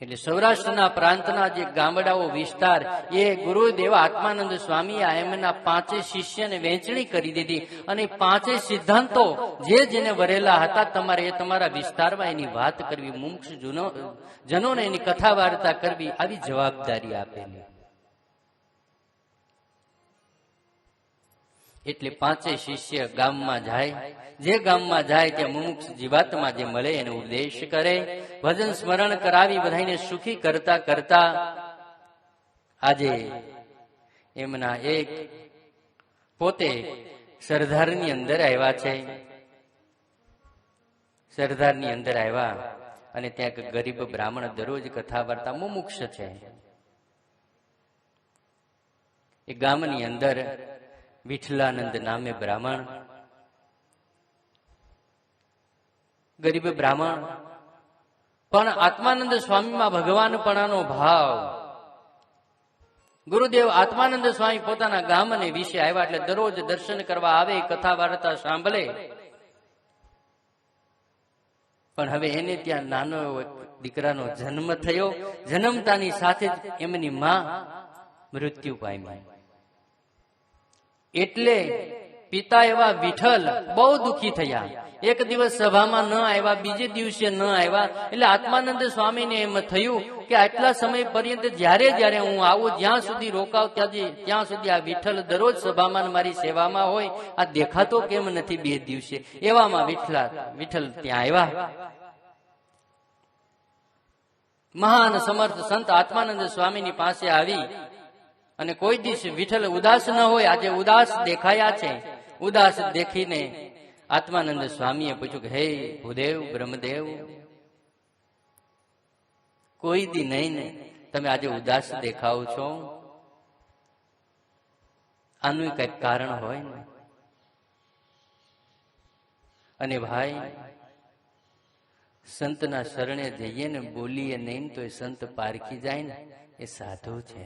એટલે સૌરાષ્ટ્રના પ્રાંતના જે ગામડાઓ વિસ્તાર એ ગુરુદેવ આત્માનંદ સ્વામી એમના 5 શિષ્યને વહેંચણી કરી દીધી. અને 5 સિદ્ધાંતો જેને વરેલા હતા તમારે એ તમારા વિસ્તારમાં એની વાત કરવી, મુમુક્ષ જનોને એની કથા વાર્તા કરવી, આવી જવાબદારી આપેલી. એટલે 5 શિષ્ય ગામમાં જાય, જે ગામમાં જાય ત્યાં મુમુક્ષ જીવાતમાં જે મળે એને ઉપદેશ કરે, ભજન સ્મરણ કરાવી બધાને સુખી કરતા કરતા આજે એમના એક પોતે સરદારની અંદર આવ્યા છે. સરદારની અંદર આવ્યા અને ત્યાં એક ગરીબ બ્રાહ્મણ દરરોજ કથા વાર્તા મુમુક્ષ છે. એ ગામની અંદર વિઠલાનંદ નામે બ્રાહ્મણ, ગરીબ બ્રાહ્મણ, પણ આત્માનંદ સ્વામીમાં ભગવાનપણાનો ભાવ. ગુરુદેવ આત્માનંદ સ્વામી પોતાના ગામને વિશે આવ્યા એટલે દરરોજ દર્શન કરવા આવે, કથા વાર્તા સાંભળે. પણ હવે એને ત્યાં નાનો દીકરાનો જન્મ થયો. જન્મતાની સાથે જ એમની માં મૃત્યુ પામી. એટલે પિતા એવા વિઠ્ઠલ બહુ દુઃખી થયા. એક દિવસ સભામાં ન આવ્યા, બીજે દિવસે ન આવ્યા. એટલે આત્માનંદ સ્વામીને એમ થયું કે આટલા સમય પર્યંત જ્યારે હું આવું, જ્યાં સુધી રોકાવ ત્યાં સુધી આ વિઠ્ઠલ દરરોજ સભામાં મારી સેવામાં હોય, આ દેખાતો કેમ નથી 2 દિવસે? એવામાં વિઠ્ઠલ ત્યાં આવ્યા. મહાન સમર્થ સંત આત્માનંદ સ્વામીની પાસે આવી અને કોઈ દિવસ વિઠ્ઠલ ઉદાસ ન હોય, આજે ઉદાસ દેખાયા છે. ઉદાસ દેખીને આત્માનંદ સ્વામીએ પૂછ્યું કે હે ભૂદેવ બ્રહ્મદેવ, કોઈ દી નહીં ને તમે આજે ઉદાસ દેખાવ છો? આનું કઈક કારણ હોય ને. અને ભાઈ, સંતના શરણે જઈએ ને બોલીએ નહીં તો એ સંત પારખી જાય ને એ સાધુ છે.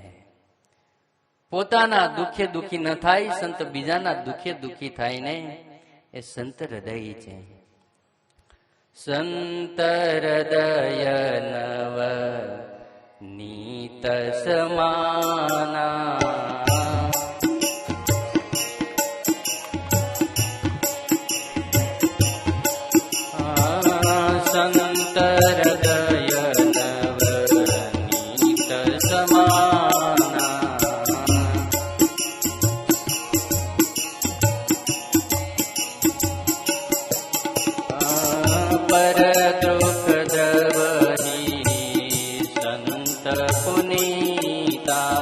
પોતાના દુઃખે દુઃખી ન થાય, સંત બીજાના દુઃખે દુઃખી થાય ને એ સંત હૃદય છે. સંત હૃદય નવ નીત સમાના સંત હૃદય નવનીત સમાના પર દુઃખ દ્રવહી સંત પુનીતા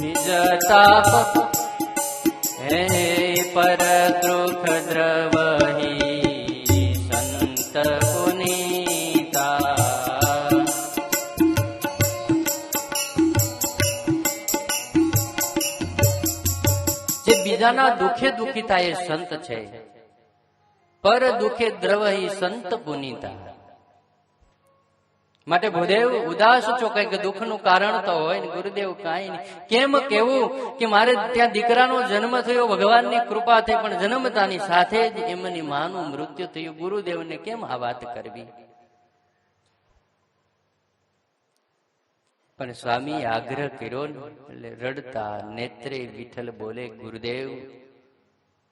નિજ તાપ હે પર દુઃખ દ્રવહી સંત પુનીતા જે બીજાના દુઃખે દુઃખી થાય એ સંત છે. પર દુઃખે દ્રવહી સંત પુનીતા. માટે ભૂદેવ ઉદાસ છો, કઈક દુઃખનું કારણ તો હોય ને. ગુરુદેવ કાંઈ નહીં. કેમ કેવું કે મારે ત્યાં દીકરાનો જન્મ થયો, ભગવાનની કૃપા થઈ, પણ જન્મતાની સાથે જ એમની માનું મૃત્યુ થયું. ગુરુદેવને કેમ આ વાત કરવી? પણ સ્વામી આગ્રહ કર્યો એટલે રડતા નેત્રે વિઠ્ઠલ બોલે, ગુરુદેવ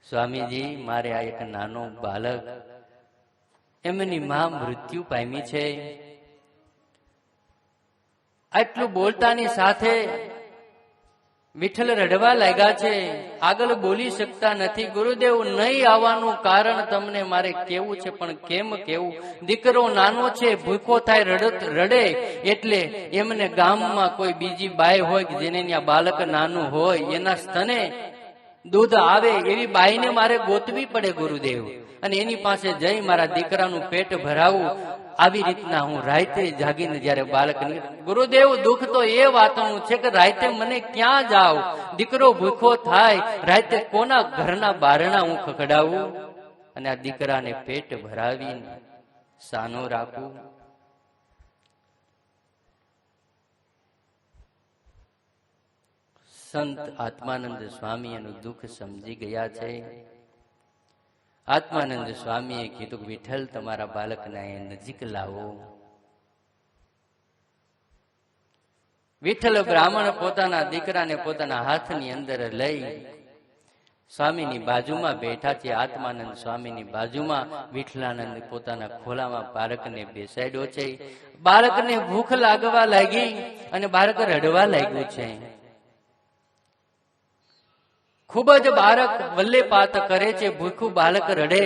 સ્વામીજી, મારે આ એક નાનો બાલક, એમની માં મૃત્યુ પામી છે. આટલું બોલતાની સાથે વિઠ્ઠલ રડવા લાગ્યા છે, આગળ બોલી શકતા નથી. ગુરુદેવ, નહીં આવવાનું કારણ તમને મારે કેવું છે, પણ કેમ કેવું? દીકરો નાનો છે, ભૂખો થાય, રડે એટલે એમને ગામમાં કોઈ બીજી બાઈ હોય કે જેને ત્યાં બાળક નાનું હોય, એના સ્તને દૂધ આવે એવી બાઈને મારે ગોતવી પડે ગુરુદેવ, અને એની પાસે જઈ મારા દીકરાનું પેટ ભરાવું. આવી રીતના હું રાતે જાગીને જયારે બાળક, ગુરુદેવ દુઃખ તો એ વાતનું છે કે રાતે મને ક્યાં જાવ? દીકરો ભૂખો થાય, રાતે કોના ઘરના બારણા હું ખખડાવું અને આ દીકરાને પેટ ભરાવીને સાનો રાખું? સંત આત્માનંદ સ્વામી એનું દુઃખ સમજી ગયા છે. આત્માનંદ સ્વામીએ કીધું, વિઠ્ઠલ તમારા બાળકને અહીંયા નજીક લાવો. વિઠ્ઠલ બ્રાહ્મણ પોતાના દીકરાને પોતાના હાથની અંદર લઈ સ્વામીની બાજુમાં બેઠા છે. આત્માનંદ સ્વામીની બાજુમાં વિઠ્ઠલાનંદ પોતાના ખોલામાં બાળકને બેસાડ્યો છે. બાળકને ભૂખ લાગવા લાગી અને બાળક રડવા લાગ્યું છે. ખૂબ જ બાળક વલ્લેપાત કરે છે, ભૂખું બાળક રડે.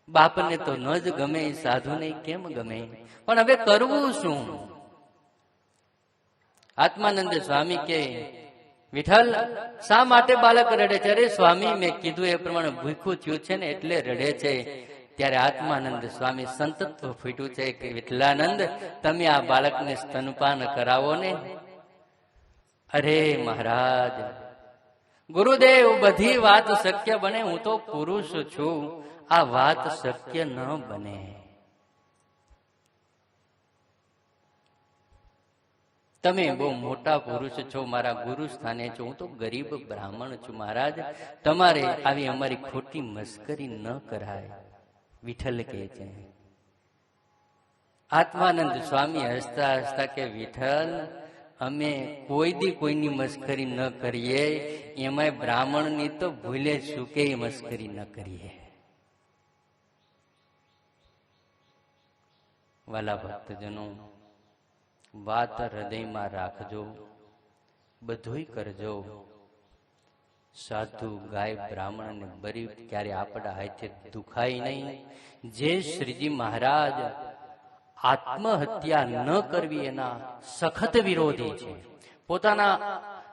બાપને તો ન જ ગમે, સાધુને કેમ ગમે? પણ હવે કરવું શું? આત્માનંદ સ્વામી કે, વિઠ્ઠલ શા માટે બાળક રડે છે? અરે સ્વામી, મેં કીધું એ પ્રમાણે ભૂખું થયું છે ને એટલે રડે છે. ત્યારે આત્માનંદ સ્વામી સંતત્વ ફૂટ્યું છે કે વિઠ્ઠલાનંદ, તમે આ બાળકને સ્તનપાન કરાવો ને. અરે મહારાજ, ગુરુદેવ બધી વાત શક્ય બને, હું તો પુરુષ છું, આ વાત શક્ય ન બને. તમે બહુ મોટા પુરુષ છો, મારા ગુરુ સ્થાને છો, હું તો ગરીબ બ્રાહ્મણ છું. મહારાજ, તમારે આવી અમારી ખોટી મસ્કરી ન કરાય. વિઠ્ઠલ કહે છે. આત્માનંદ સ્વામી હસતા હસતા કે, વિઠ્ઠલ, અમે કોઈ દી કોઈની મસ્કરી ન કરીએ, એમાંય બ્રાહ્મણની તો ભૂલે ચૂકે મસ્કરી ન કરીએ. વાલા ભક્તજનો, વાત હૃદયમાં રાખજો, બધુંય કરજો. સાધુ ગાય બ્રાહ્મણ ને બરી ક્યારે આપણા હાથે દુખાય નહીં. જે શ્રીજી મહારાજ આત્મહત્યા ન કરવી એના સખત વિરોધી છે.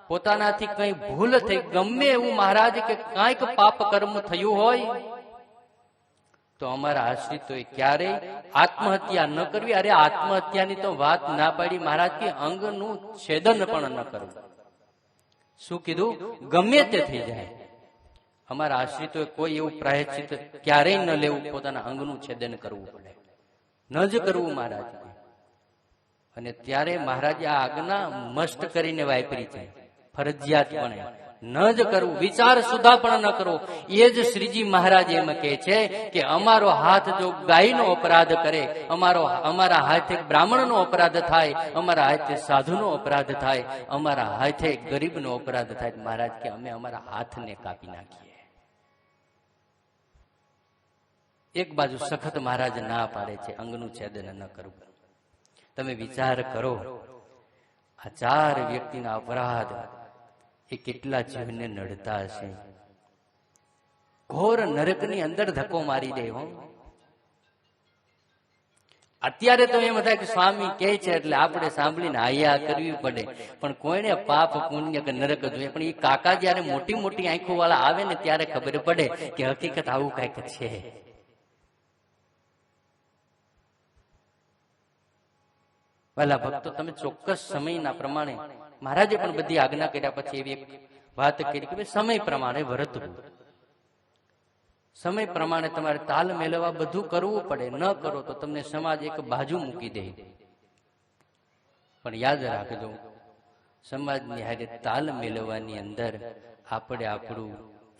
પોતાનાથી કઈ ભૂલ થઈ, ગમે એવું મહારાજ કે કાંઈક પાપ કર્મ થયું હોય તો અમારા આશ્રિતોએ ક્યારેય આત્મહત્યા ન કરવી. અરે આત્મહત્યાની તો વાત ના પાડી મહારાજ કે અંગનું છેદન પણ ન કરવું. શું કીધું? ગમે તે થઈ જાય. અમારા આશ્રિતોએ કોઈ એવું પ્રાયશ્ચિત ક્યારેય ન લેવું, પોતાના અંગનું છેદન કરવું પડે, ન જ કરવું મહારાજ. અને ત્યારે મહારાજે આ આજ્ઞા મસ્ત કરીને વાપરી છે, ફરજિયાત પણ. ન જ કરવું, વિચાર સુધા પણ ન કરવો. એ જ શ્રીજી મહારાજ એમ કહે છે કે અમારો હાથ જો ગાયનો અપરાધ કરે, અમારા હાથે બ્રાહ્મણનો અપરાધ થાય, અમારા હાથે સાધુનો અપરાધ થાય, અમારા હાથે ગરીબનો અપરાધ થાય, મહારાજ કે અમે અમારા હાથને કાપી નાખીએ. એક બાજુ સખત મહારાજ ના પાડે છે અંગનું છેદન ન કરવું. તમે વિચાર કરો, આ 4 વ્યક્તિના અપરાધ એ કેટલા જીવને નડતા હશે. ઘોર નરકની અંદર ધક્કો મારી દે. હો, અત્યારે તો એમ થાય કે સ્વામી કહે છે એટલે આપણે સાંભળીને આયા કરવી પડે, પણ કોઈને પાપ પુણ્ય કે નરક જોઈએ. પણ એ કાકા જયારે મોટી મોટી આંખો વાળા આવે ને ત્યારે ખબર પડે કે હકીકત આવું કઈક છે. વાલા ભક્તો, તમે ચોક્કસ સમયના પ્રમાણે, મહારાજે પણ બધી આજ્ઞા કર્યા પછી એવી એક વાત કરી કે સમય પ્રમાણે વર્તવું. સમય પ્રમાણે તમારે તાલ મેળવવા બધું કરવું પડે. ન કરો તો તમને સમાજ એક બાજુ મૂકી દે. પણ યાદ રાખજો, સમાજની હારે તાલ મેળવવાની અંદર આપણે આપણું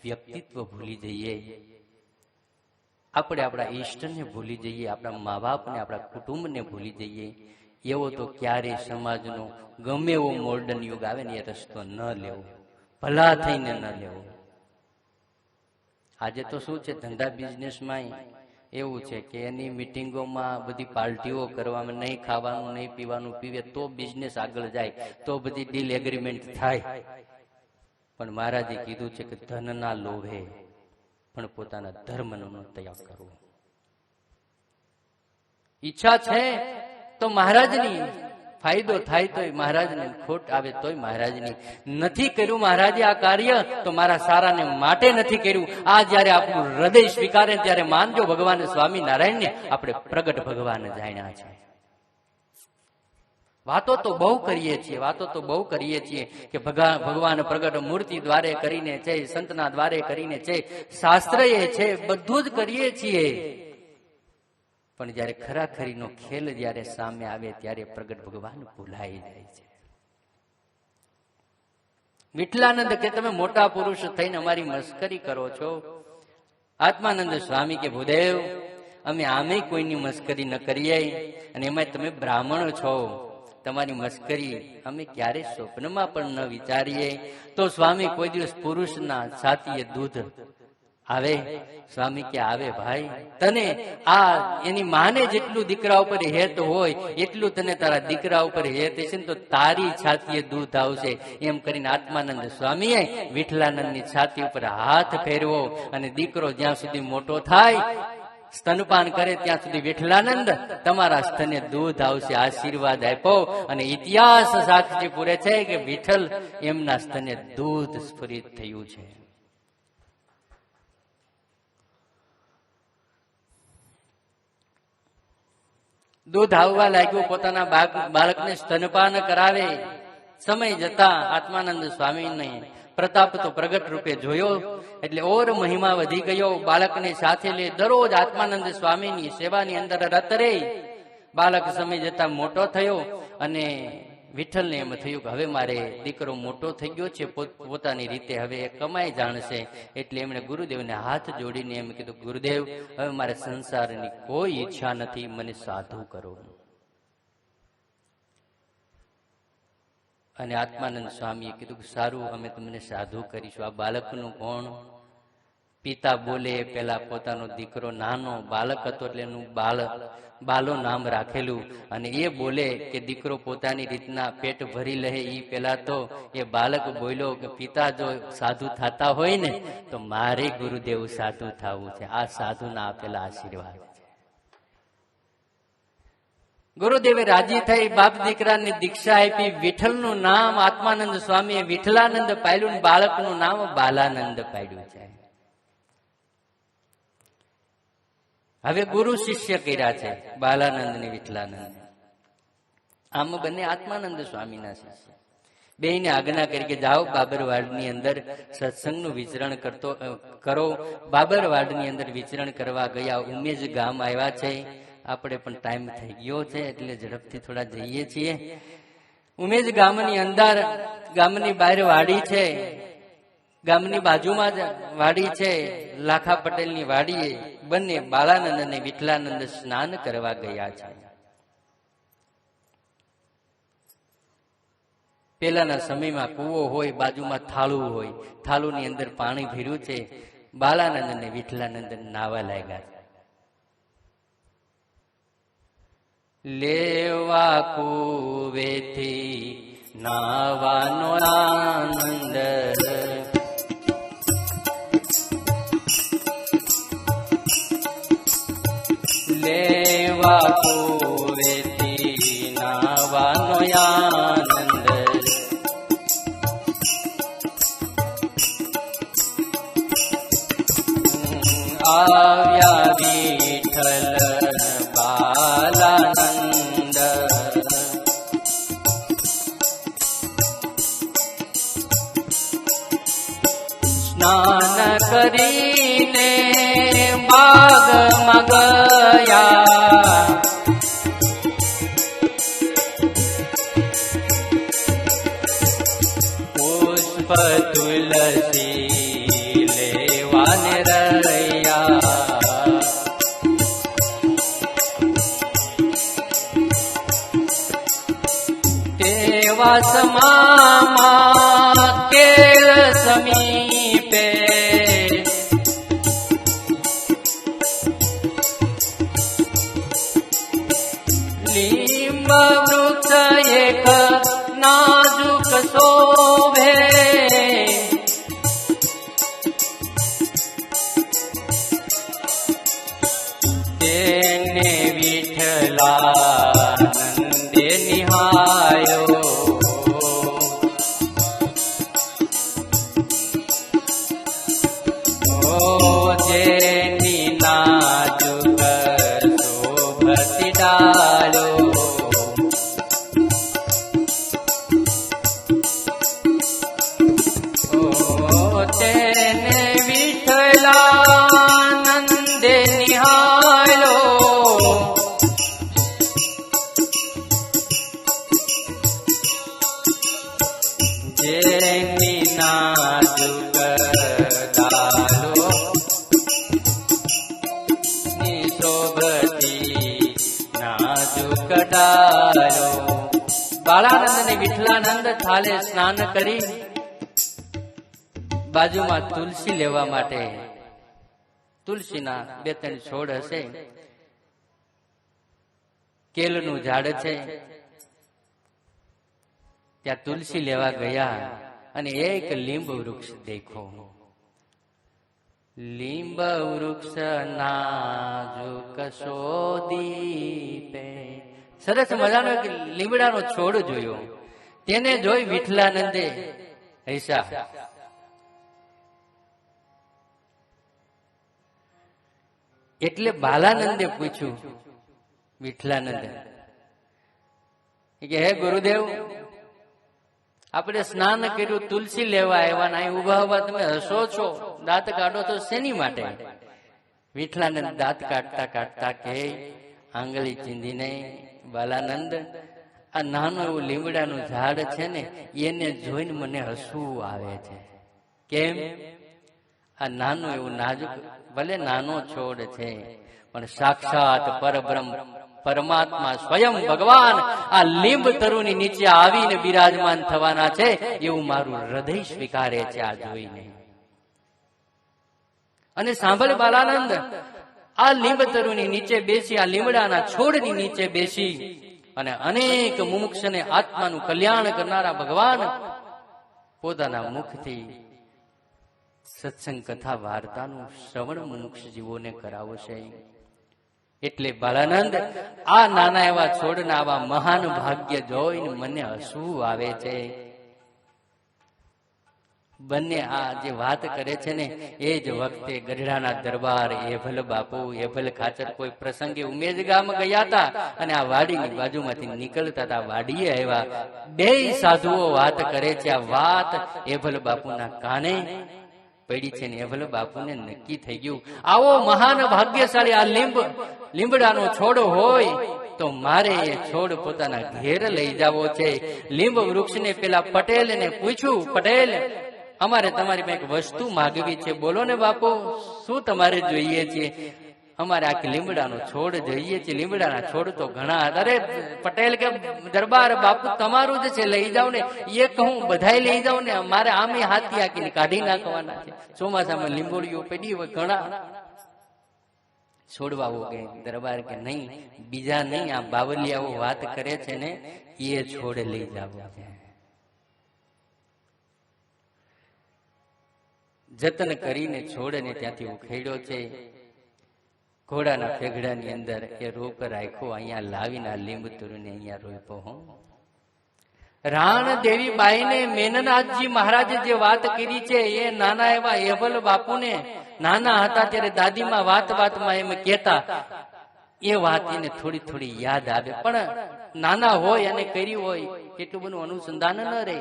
વ્યક્તિત્વ ભૂલી જઈએ, આપણે આપણા ઈષ્ટને ભૂલી જઈએ, આપણા મા બાપને, આપણા કુટુંબને ભૂલી જઈએ. એવો તો ક્યારે સમાજનો ગમે એવો મોડર્ન યુગ આવે ને એ રસ્તો ન લેવો, ભલા થઈને ન લેવો. આજે તો શું છે, ધંધા બિઝનેસમાં એવું છે કે એની મિટિંગોમાં બધી પાર્ટીઓ કરવામાં, નહીં ખાવાનું નહીં પીવાનું પીવે તો બિઝનેસ આગળ જાય, તો બધી ડીલ એગ્રીમેન્ટ થાય. પણ મહારાજે કીધું છે કે ધનના લોભે પણ પોતાના ધર્મનો ત્યાગ કરવો. ઈચ્છા છે તો મહારાજની, ફાયદો થાય તોય મહારાજને, ખોટ આવે તોય મહારાજની. નથી કર્યું મહારાજે આ કાર્ય તો મારા સારાને માટે નથી કર્યું. આ જયારે આપણું હૃદય સ્વીકારે ત્યારે માનજો ભગવાન સ્વામિનારાયણને આપણે પ્રગટ ભગવાન જાણ્યા છે. વાતો તો બહુ કરીએ છીએ, વાતો તો બહુ કરીએ છીએ કે ભગવાન પ્રગટ મૂર્તિ દ્વારે કરીને છે, સંતના દ્વારે કરીને છે, શાસ્ત્ર એ છે, બધું જ કરીએ છીએ. પણ જયારે ખરાખરીનો ખેલ જયારે સામે આવે ત્યારે પ્રગટ ભગવાન ભૂલાઈ જાય છે. વિઠલાનંદ કે તમે મોટા પુરુષ થઈને અમારી મસ્કરી કરો છો. આત્માનંદ સ્વામી કે ભૂદેવ, અમે આમે કોઈની મસ્કરી ન કરીએ, અને એમાં તમે બ્રાહ્મણ છો, તમારી મસ્કરી અમે ક્યારે સ્વપ્નમાં પણ ન વિચારીએ. તો સ્વામી કોઈ દિવસ પુરુષના છાતીએ દૂધ આવે? સ્વામી કે આવે ભાઈ. તને આ એની માને જેટલું દીકરા ઉપર હેત હોય એટલું તને તારા દીકરા ઉપર હેત છે ને, તો તારી છાતીએ દૂધ આવશે. એમ કરીને આત્માનંદ સ્વામીએ વિઠલાનંદની છાતી ઉપર હાથ ફેરવો, અને દીકરો જ્યાં સુધી મોટો થાય, સ્તનપાન કરે ત્યાં સુધી વિઠલાનંદ તમારા સ્તને દૂધ આવશે, આશીર્વાદ આપ્યો. અને ઇતિહાસ સાક્ષી પૂરે છે કે વિઠ્ઠલ એમના સ્તને દૂધ સ્ફુરિત થયું છે. દૂધ આવવા લાગ્યું, પોતાના બાળકને સ્તનપાન કરાવે. સમય જતા આત્માનંદ સ્વામીને પ્રતાપ તો પ્રગટ રૂપે જોયો એટલે ઓર મહિમા વધી ગયો. બાળકને સાથે લે, દરરોજ આત્માનંદ સ્વામીની સેવાની અંદર રત રહે. બાળક સમય જતા મોટો થયો, અને વિઠ્ઠલને એમ થયું કે હવે મારે દીકરો મોટો થઈ ગયો છે, પોતાની રીતે હવે એ કમાઈ જાણશે. એટલે એમણે ગુરુદેવને હાથ જોડીને એમ કીધું, ગુરુદેવ હવે મારે સંસારની કોઈ ઈચ્છા નથી, મને સાધુ કરો. અને આત્માનંદ સ્વામીએ કીધું કે સારું, અમે તમને સાધુ કરીશું. આ બાળકનું કોણ? પિતા બોલે, પેલા પોતાનો દીકરો નાનો બાળક હતો એટલે એનું બાલો નામ રાખેલું. અને એ બોલે કે દીકરો પોતાની રીતના પેટ ભરી લે, એ પેલા તો એ બાળક બોલ્યો કે પિતા જો સાધુ થતા હોય ને તો મારે ગુરુદેવ સાધુ થવું છે. આ સાધુના આપેલા આશીર્વાદ. ગુરુદેવે રાજી થઈ, બાપ દીકરાને દીક્ષા આપી. વિઠ્ઠલનું નામ આત્માનંદ સ્વામીએ વિઠ્ઠલાનંદ પાડ્યું, બાળકનું નામ બાલાનંદ પાડ્યું છે. હવે ગુરુ શિષ્ય કર્યા છે બાલાનંદ ને વિઠ્ઠલાનંદ. આમ બંને આત્માનંદ સ્વામીના શિષ્ય. બેયને આજ્ઞા કરી કે જાઓ બાબરવાડની અંદર સત્સંગનું વિચરણ કરો. બાબરવાડની અંદર વિચરણ કરવા ગયા. ઉમેજ ગામ આવ્યા છે. આપણે પણ ટાઈમ થઈ ગયો છે એટલે ઝડપથી થોડા જઈએ છીએ. ઉમેજ ગામની અંદર, ગામની બહાર વાડી છે. ગામની બાજુમાં જ વાડી છે, લાખા પટેલની વાડીએ બંને બાલાનંદ અને વિઠલાનંદ સ્નાન કરવા ગયા છે. પેલાના સમયમાં કૂવો હોય, બાજુમાં થાળું હોય, થાળુની અંદર પાણી ભર્યું છે. બાલાનંદ અને વિઠલાનંદ નાવા લાગ્યા. લેવા કૂવેથી નાવાનો આનંદ, લેવા કૂવેથી નાવાનો આનંદ, આવ્યા વિઠ્ઠલ બાલાનંદ, સ્નાન કરીને બાગમાં ગયા, પુષ્પ તુલસી લેવાને રહ્યા, તેવા સમામાં કેળ સમીપે, લીંબ વૃક્ષ એક નાજુક શોભે, તેને વિઠ્ઠલાનંદે નિહાળ્યો, જેની નાજુક શોભતી ડાળો, તેને વિઠ્ઠલાનંદે નિહાળ્યો, જેની નાજુક ડાળો શોભતી નાજુક ડાળો. બાળાનંદ અને વિઠ્ઠલાનંદ થાળે સ્નાન કરી બાજુમાં તુલસી લેવા માટે, તુલસીના 2-3 છોડ હશે, કેલનું ઝાડ છે, ત્યાં તુલસી લેવા ગયા અને એક લીંબ વૃક્ષ દેખો. લીંબ વૃક્ષ નાજુક શોધીપે, સરસ મજાનો એક લીમડાનો છોડ જોયો. તેને જોઈ વિઠ્ઠલાનંદે હૈસા. એટલે બાલાનંદે પૂછ્યું વિઠ્ઠલાનંદ કે હે ગુરુદેવ, આપણે સ્નાન કર્યું, તુલસી લેવા આવ્યા, અહીં ઉભા ઉભા તમે હસો છો, દાંત કાઢો તો શેની માટે? વિઠ્ઠલાનંદ દાંત કાઢતા કાઢતા કહે, આંગળી ચીંધીને, બાલાનંદ, આ નાનું એવું લીમડાનું ઝાડ છે ને, એને જોઈને મને હસવું આવે છે. કેમ? આ નાનું એવું નાજુક, ભલે નાનો છોડ છે, પણ સાક્ષાત પરબ્રહ્મ પરમાત્મા સ્વયં ભગવાન આ લીંબ તરુની નીચે આવીને બિરાજમાન થવાના છે, એવું મારું હૃદય સ્વીકારે છે આ જોઈને. અને સાંભળ બાલાનંદ, આ લીંબ તરુની નીચે બેસી, આ લીમડાના છોડની નીચે બેસી અને અનેક મુમુક્ષને આત્માનું કલ્યાણ કરનારા ભગવાન પોતાના મુખથી સત્સંગ કથા વાર્તાનું શ્રવણ મુમુક્ષ જીવોને કરાવશે. એટલે બાલાનંદ, આ નાના એવા છોડના આવા મહાન ભાગ્ય જોઈને મને હસવું આવે છે. બંને આ જે વાત કરે છે ને, એ જ વખતે ગઢડાના દરબાર એભલ બાપુ, એભલ ખાચર કોઈ પ્રસંગે ઉમેજ ગામ ગયા હતા અને આ વાડીની બાજુમાંથી નીકળતા હતા. વાડીએ આવ્યા, 2 સાધુઓ વાત કરે છે. આ વાત એભલ બાપુના કાને પડી છે ને એભલ બાપુને નક્કી થઈ ગયું, આવો મહાન ભાગ્યશાળી આ લીંબડાનો છોડ હોય તો મારે એ છોડ પોતાના ઘેર લઈ જવો છે. લીંબ વૃક્ષને પેલા પટેલને પૂછ્યું, પટેલ અમારે તમારી પાસે એક વસ્તુ માગવી છે, બોલો ને બાપુ, શું તમારે જોઈએ છે? અમારે આખી લીમડાનો છોડ જોઈએ છે. લીમડાના છોડ તો ઘણા. અરે પટેલ કે દરબાર બાપુ તમારું જ છે, લઈ જાવ ને. એ કહું બધાય લઈ જાવ ને, મારે આમે હાથી આકીને કાઢી નાખવાના છે. ચોમાસામાં લીંબોળીઓ પડી હોય ઘણા. છોડવાઓ કે દરબાર કે નહીં, બીજા નહીં, આ બાવલિયાઓ વાત કરે છે ને એ છોડ લઈ જાવ છે. જતન કરીને છોડને ત્યાંથી ઉખેડ્યો છે. ઘોડાના ફેગડાની અંદર એ રોપ રાખ્યો. અહીંયા લાવીને લીંબ તુરીને અહીંયા રોપ્યો. હું રાણ દેવી બાઈને મેનનાથજી મહારાજે જે વાત કરી છે એ નાના એવા એવલ બાપુને નાના હતા ત્યારે દાદીમાં વાતમાં એમ કહેતા. એ વાત એને થોડી થોડી યાદ આવે, પણ નાના હોય અને કરી હોય એટલું બધું અનુસંધાન ન રહે.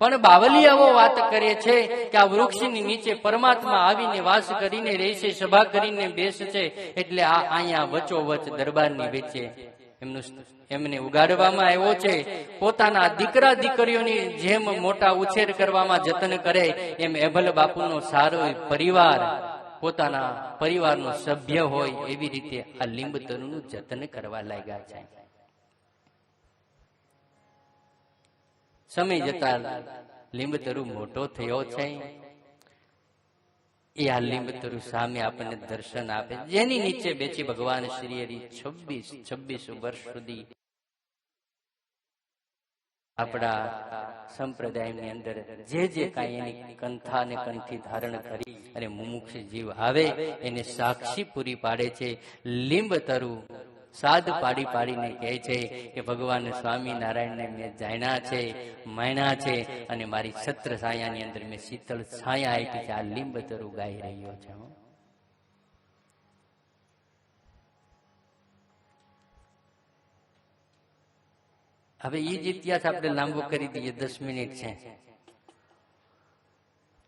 પણ બાવલિયાઓ વાત કરે છે કે આ વૃક્ષની નીચે પરમાત્મા આવીને વાસ કરીને રહેશે, સભા કરીને બેસશે. એટલે આ અહીંયા વચોવચ દરબારની વચ્ચે એમને ઉગાડવામાં આવ્યો છે. પોતાના દીકરા દીકરીઓની જેમ મોટા ઉછેર કરવામાં જતન કરે એમ એભલ બાપુનો સારો પરિવાર પોતાના પરિવારનો સભ્ય હોય એવી રીતે આ લીંબતરુનું જતન કરવા લાગ્યા છે. સમય જતા લીંબતરુ મોટો થયો છે. એ આ લીંબતરુ સામે આપણને દર્શન આપે, જેની નીચે બેસી ભગવાન શ્રી હરિ 26 વર્ષ સુધી આપણા સંપ્રદાયની અંદર જે કાંઈ એની કંથા અને કંઠી ધારણ કરી અને મુમુક્ષ જીવ આવે એને સાક્ષી પૂરી પાડે છે. લીંબતરુ સાદ પાડીને કહે છે કે ભગવાન સ્વામિનારાયણને મેં જાણ્યા છે, માણ્યા છે, અને મારી છત્ર છાયાની અંદર મેં શીતળ છાયા આપી છે. આ લીંબતરુ ગાઈ રહ્યો છે. હવે એ જ ઇતિહાસ આપણે લાંબો કરી દઈએ, 10 મિનિટ છે.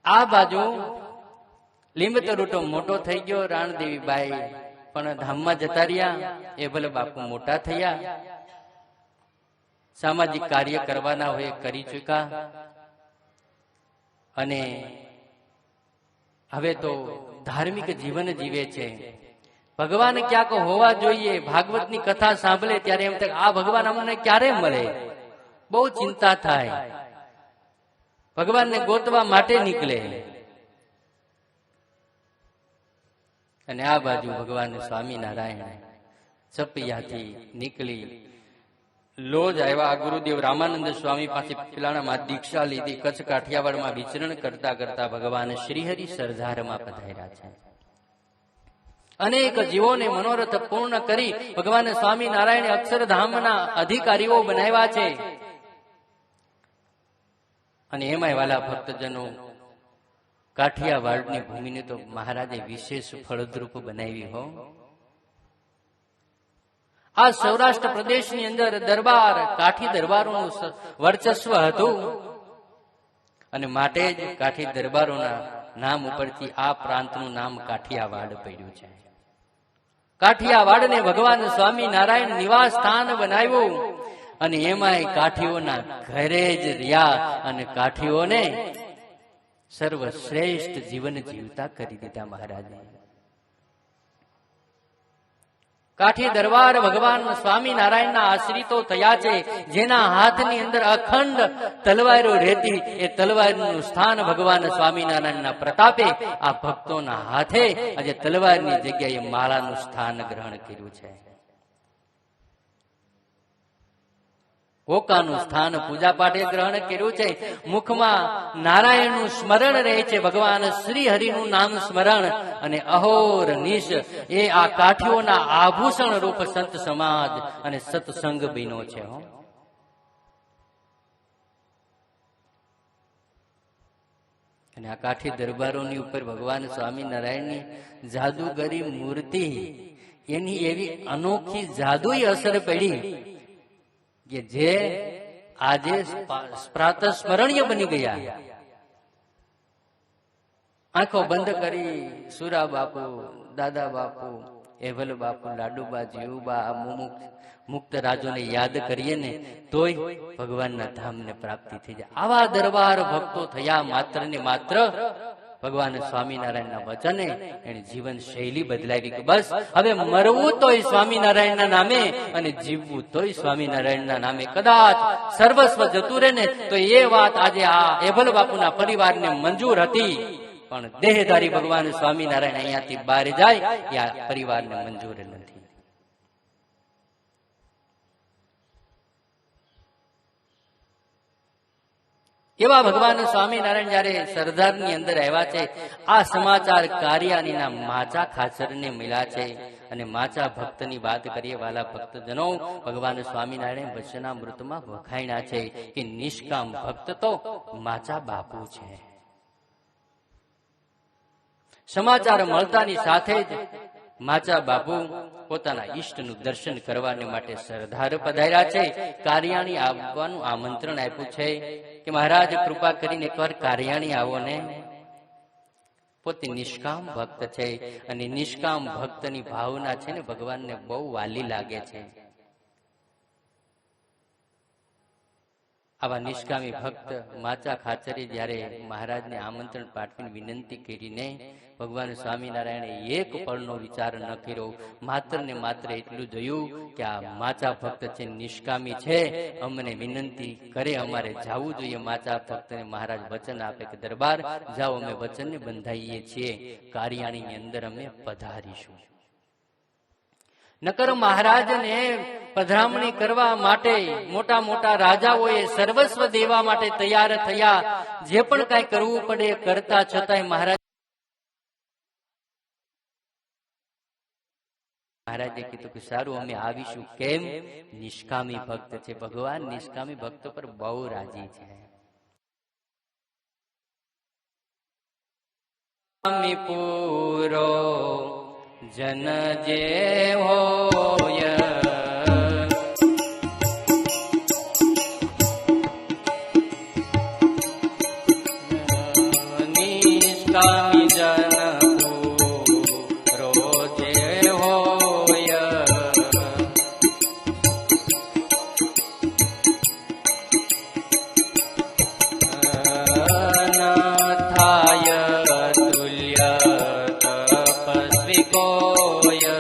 આ બાજુ લીંબતરુ તો મોટો થઈ ગયો, રાણદેવી બાઈ પણ ધામમાં જતા રહ્યા. એ ભલે બાપુ મોટા થયા, સામાજિક કાર્ય કરવાના હોય કરી ચૂક્યા, અને હવે તો ધાર્મિક જીવન જીવે છે. ભગવાન ક્યાંક હોવા જોઈએ. ભાગવતની કથા સાંભળે ત્યારે એમ થાય આ ભગવાન અમને ક્યારે મળે, બહુ ચિંતા થાય. ભગવાનને ગોતવા માટે નીકળે. અને આ બાજુ ભગવાન સ્વામિનારાયણ ચપૈયાથી નીકળી લોજ આવ્યા. ગુરુદેવ રામાનંદ સ્વામી પાસે પેલાણામાં દીક્ષા લીધી. કચ્છ કાઠિયાવાડમાં વિચરણ કરતા કરતા ભગવાન શ્રીહરિ સરદારમાં પધાર્યા છે. અનેક જીવોને મનોરથ પૂર્ણ કરી ભગવાન સ્વામિનારાયણે અક્ષરધામના અધિકારીઓ બનાવ્યા છે. અને એમાંય વાલા ભક્તજનો કાઠિયાવાડની ભૂમિને તો મહારાજે વિશેષ ફળદ્રુપ બનાવી હો. આ સૌરાષ્ટ્ર પ્રદેશની અંદર દરબાર કાઠી દરબારોનું વર્ચસ્વ હતું, અને માટે જ કાઠી દરબારોના નામ ઉપરથી આ પ્રાંતનું નામ કાઠિયાવાડ પડ્યું છે. કાઠિયાવાડને ભગવાન સ્વામિનારાયણ નિવાસ સ્થાન બનાવ્યું, અને એમાંય કાઠીઓના ઘરે જ રહ્યા, અને કાઠીઓને સર્વશ્રેષ્ઠ જીવન જીવતા કરી દીધા મહારાજે. કાઠી દરબાર ભગવાન સ્વામિનારાયણના આશ્રિતો થયા છે. જેના હાથની અંદર અખંડ તલવારો રહેતી, એ તલવારનું સ્થાન ભગવાન સ્વામિનારાયણના પ્રતાપે આ ભક્તોના હાથે આજે તલવારની જગ્યાએ માળાનું સ્થાન ગ્રહણ કર્યું છે. ઓકાનું સ્થાન પૂજા પાઠે ગ્રહણ કર્યું છે. મુખમાં નારાયણનું સ્મરણ રહે છે, ભગવાન શ્રી હરિનું નામ સ્મરણ, અને અહોર નિશ એ આ કાઠીઓના આભૂષણ રૂપ સંત સમાજ અને સત્સંગ બન્યો છે. અને આ કાઠી દરબારોની ઉપર ભગવાન સ્વામિનારાયણની જાદુગરી મૂર્તિ, એની એવી અનોખી જાદુઈ અસર પડી કે જે આજે પ્રાતઃ સ્મરણીય બની ગયા. આંખો બંધ કરી સુરા બાપુ, દાદા બાપુ એવલ બાપુ, લાડુબા, જીવુબા, મુક્ત રાજોને યાદ કરીએ ને તોય ભગવાનના ધામને પ્રાપ્તિ થઈ જાય. આવા દરબાર ભક્તો થયા માત્ર ને માત્ર ભગવાન સ્વામિનારાયણના વચને એની જીવન શૈલી બદલાવી કે બસ હવે મરવું તોય સ્વામિનારાયણના નામે અને જીવવું તોય સ્વામિનારાયણના નામે. કદાચ સર્વસ્વ જતું રહે ને તો એ વાત આજે આ એભલ બાપુના પરિવારને મંજૂર હતી, પણ દેહધારી ભગવાન સ્વામિનારાયણ અહીંયાથી બહાર જાય એ આ પરિવારને મંજૂર નથી. એવા ભગવાન સ્વામિનારાયણ જયારે સરદારની અંદર આવ્યા છે, આ સમાચાર કારિયાનીના માચા ખાચરને મળ્યા છે. અને માચા ભક્તની વાત કરીએ વાલા ભક્તજનો, ભગવાન સ્વામિનારાયણ વચનામૃતમાં વખાણ્યા છે કે નિષ્કામ ભક્ત તો માચા બાપુ છે. સમાચાર મળતાની સાથે જ માચા બાપુ પોતાના ઈષ્ટનું દર્શન કરવા માટે સરદાર પધાર્યા છે. કારિયાણી આવવાનું આમંત્રણ આપ્યું છે કે મહારાજ કૃપા કરીને એકવાર કારિયાણી આવો ને. પોતે નિષ્કામ ભક્ત છે અને નિષ્કામ ભક્તની ભાવના છે ને ભગવાનને બહુ વાલી લાગે છે. આવા નિષ્કામી ભક્ત માચા ખાચરે જયારે મહારાજને આમંત્રણ પાઠવીને વિનંતી કરીને ભગવાન સ્વામિનારાયણે એક પળનો વિચાર ન કર્યો, માત્ર ને માત્ર એટલું જોયું કે આ માચા ભક્ત છે, નિષ્કામી છે, અમને વિનંતી કરે અમારે જવું જોઈએ. માચા ભક્તને મહારાજ વચન આપે કે દરબાર જાઓ, અમે વચનને બંધાઈએ છીએ, કારિયાણીની અંદર અમે પધારીશું. નકર મહારાજને પધરામણી કરવા માટે મોટા મોટા રાજાઓએ સર્વસ્વ દેવા માટે તૈયાર થયા. જે પણ કઈ કરવું પડે કરતા છતાંય મહારાજે કીધું કે સારું અમે આવીશું. કેમ? નિષ્કામી ભક્ત છે. ભગવાન નિષ્કામી ભક્તો પર બહુ રાજી છે. પૂરો જન જે હોય નિષ્કામી જન પૂરો જે હોય ન થાય તુલ્ય કોય.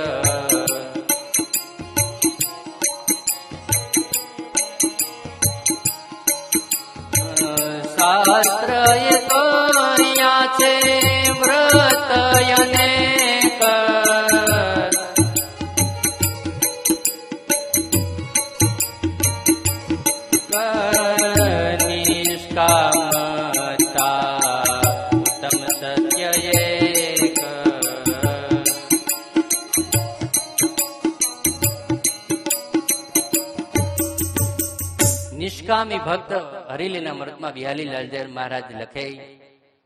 શાસ્ત્ર એ કર્યા છે વ્રત અનેક, નિષ્કામતા ઉત્તમ સત્ય એક. નિષ્કામી ભક્ત હરિલીના મૃતમાં બિહારી લાલજી મહારાજ લખે,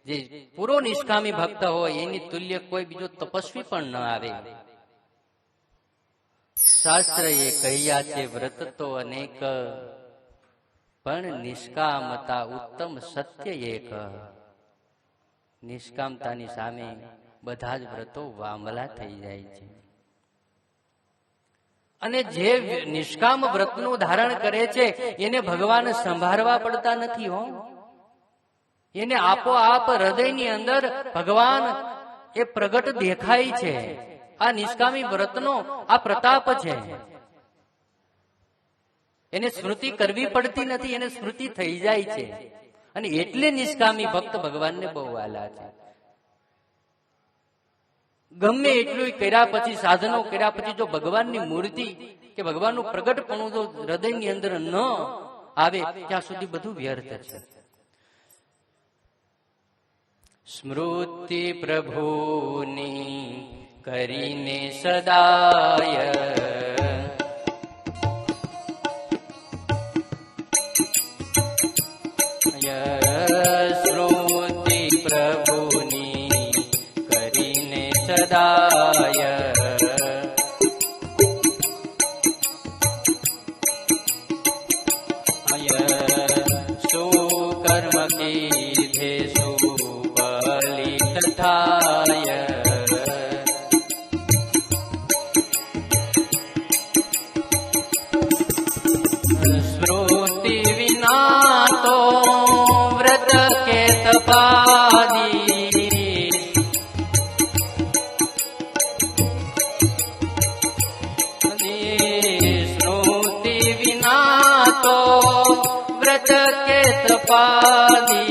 જે પૂરો નિષ્કામી ભક્ત હોય એની તુલ્ય કોઈ બીજો તપસ્વી પણ ન આવે. શાસ્ત્ર એ કહ્યા છે વ્રત તો અનેક, પણ નિષ્કામતા ઉત્તમ સત્ય એક. નિષ્કામતાની સામે બધા જ વ્રતો વામલા થઈ જાય છે. અને જે નિષ્કામ વ્રતનું ધારણ કરે છે એને ભગવાન સંભાળવા પડતા નથી હો. એને આપોઆપ હૃદયની અંદર ભગવાન એ પ્રગટ દેખાય છે. આ નિષ્કામી વ્રતનો આ પ્રતાપ છે. એને સ્મૃતિ કરવી પડતી નથી, એને સ્મૃતિ થઈ જાય છે. અને એટલે નિષ્કામી ભક્ત ભગવાનને બહુ વાલા છે. ગમે એટલું કર્યા પછી, સાધનો કર્યા પછી જો ભગવાનની મૂર્તિ કે ભગવાનનું પ્રગટપણું જો હૃદયની અંદર ન આવે ત્યાં સુધી બધું વ્યર્થ છે. સ્મૃતિ પ્રભુની કરીને સદાય સ્મૃતિ પ્રભુની કરીને સદાય સુકર્મ કીધે સુપલિત થાય તપાદી સ્મૃતિ વિના તો વ્રત કે તપાદી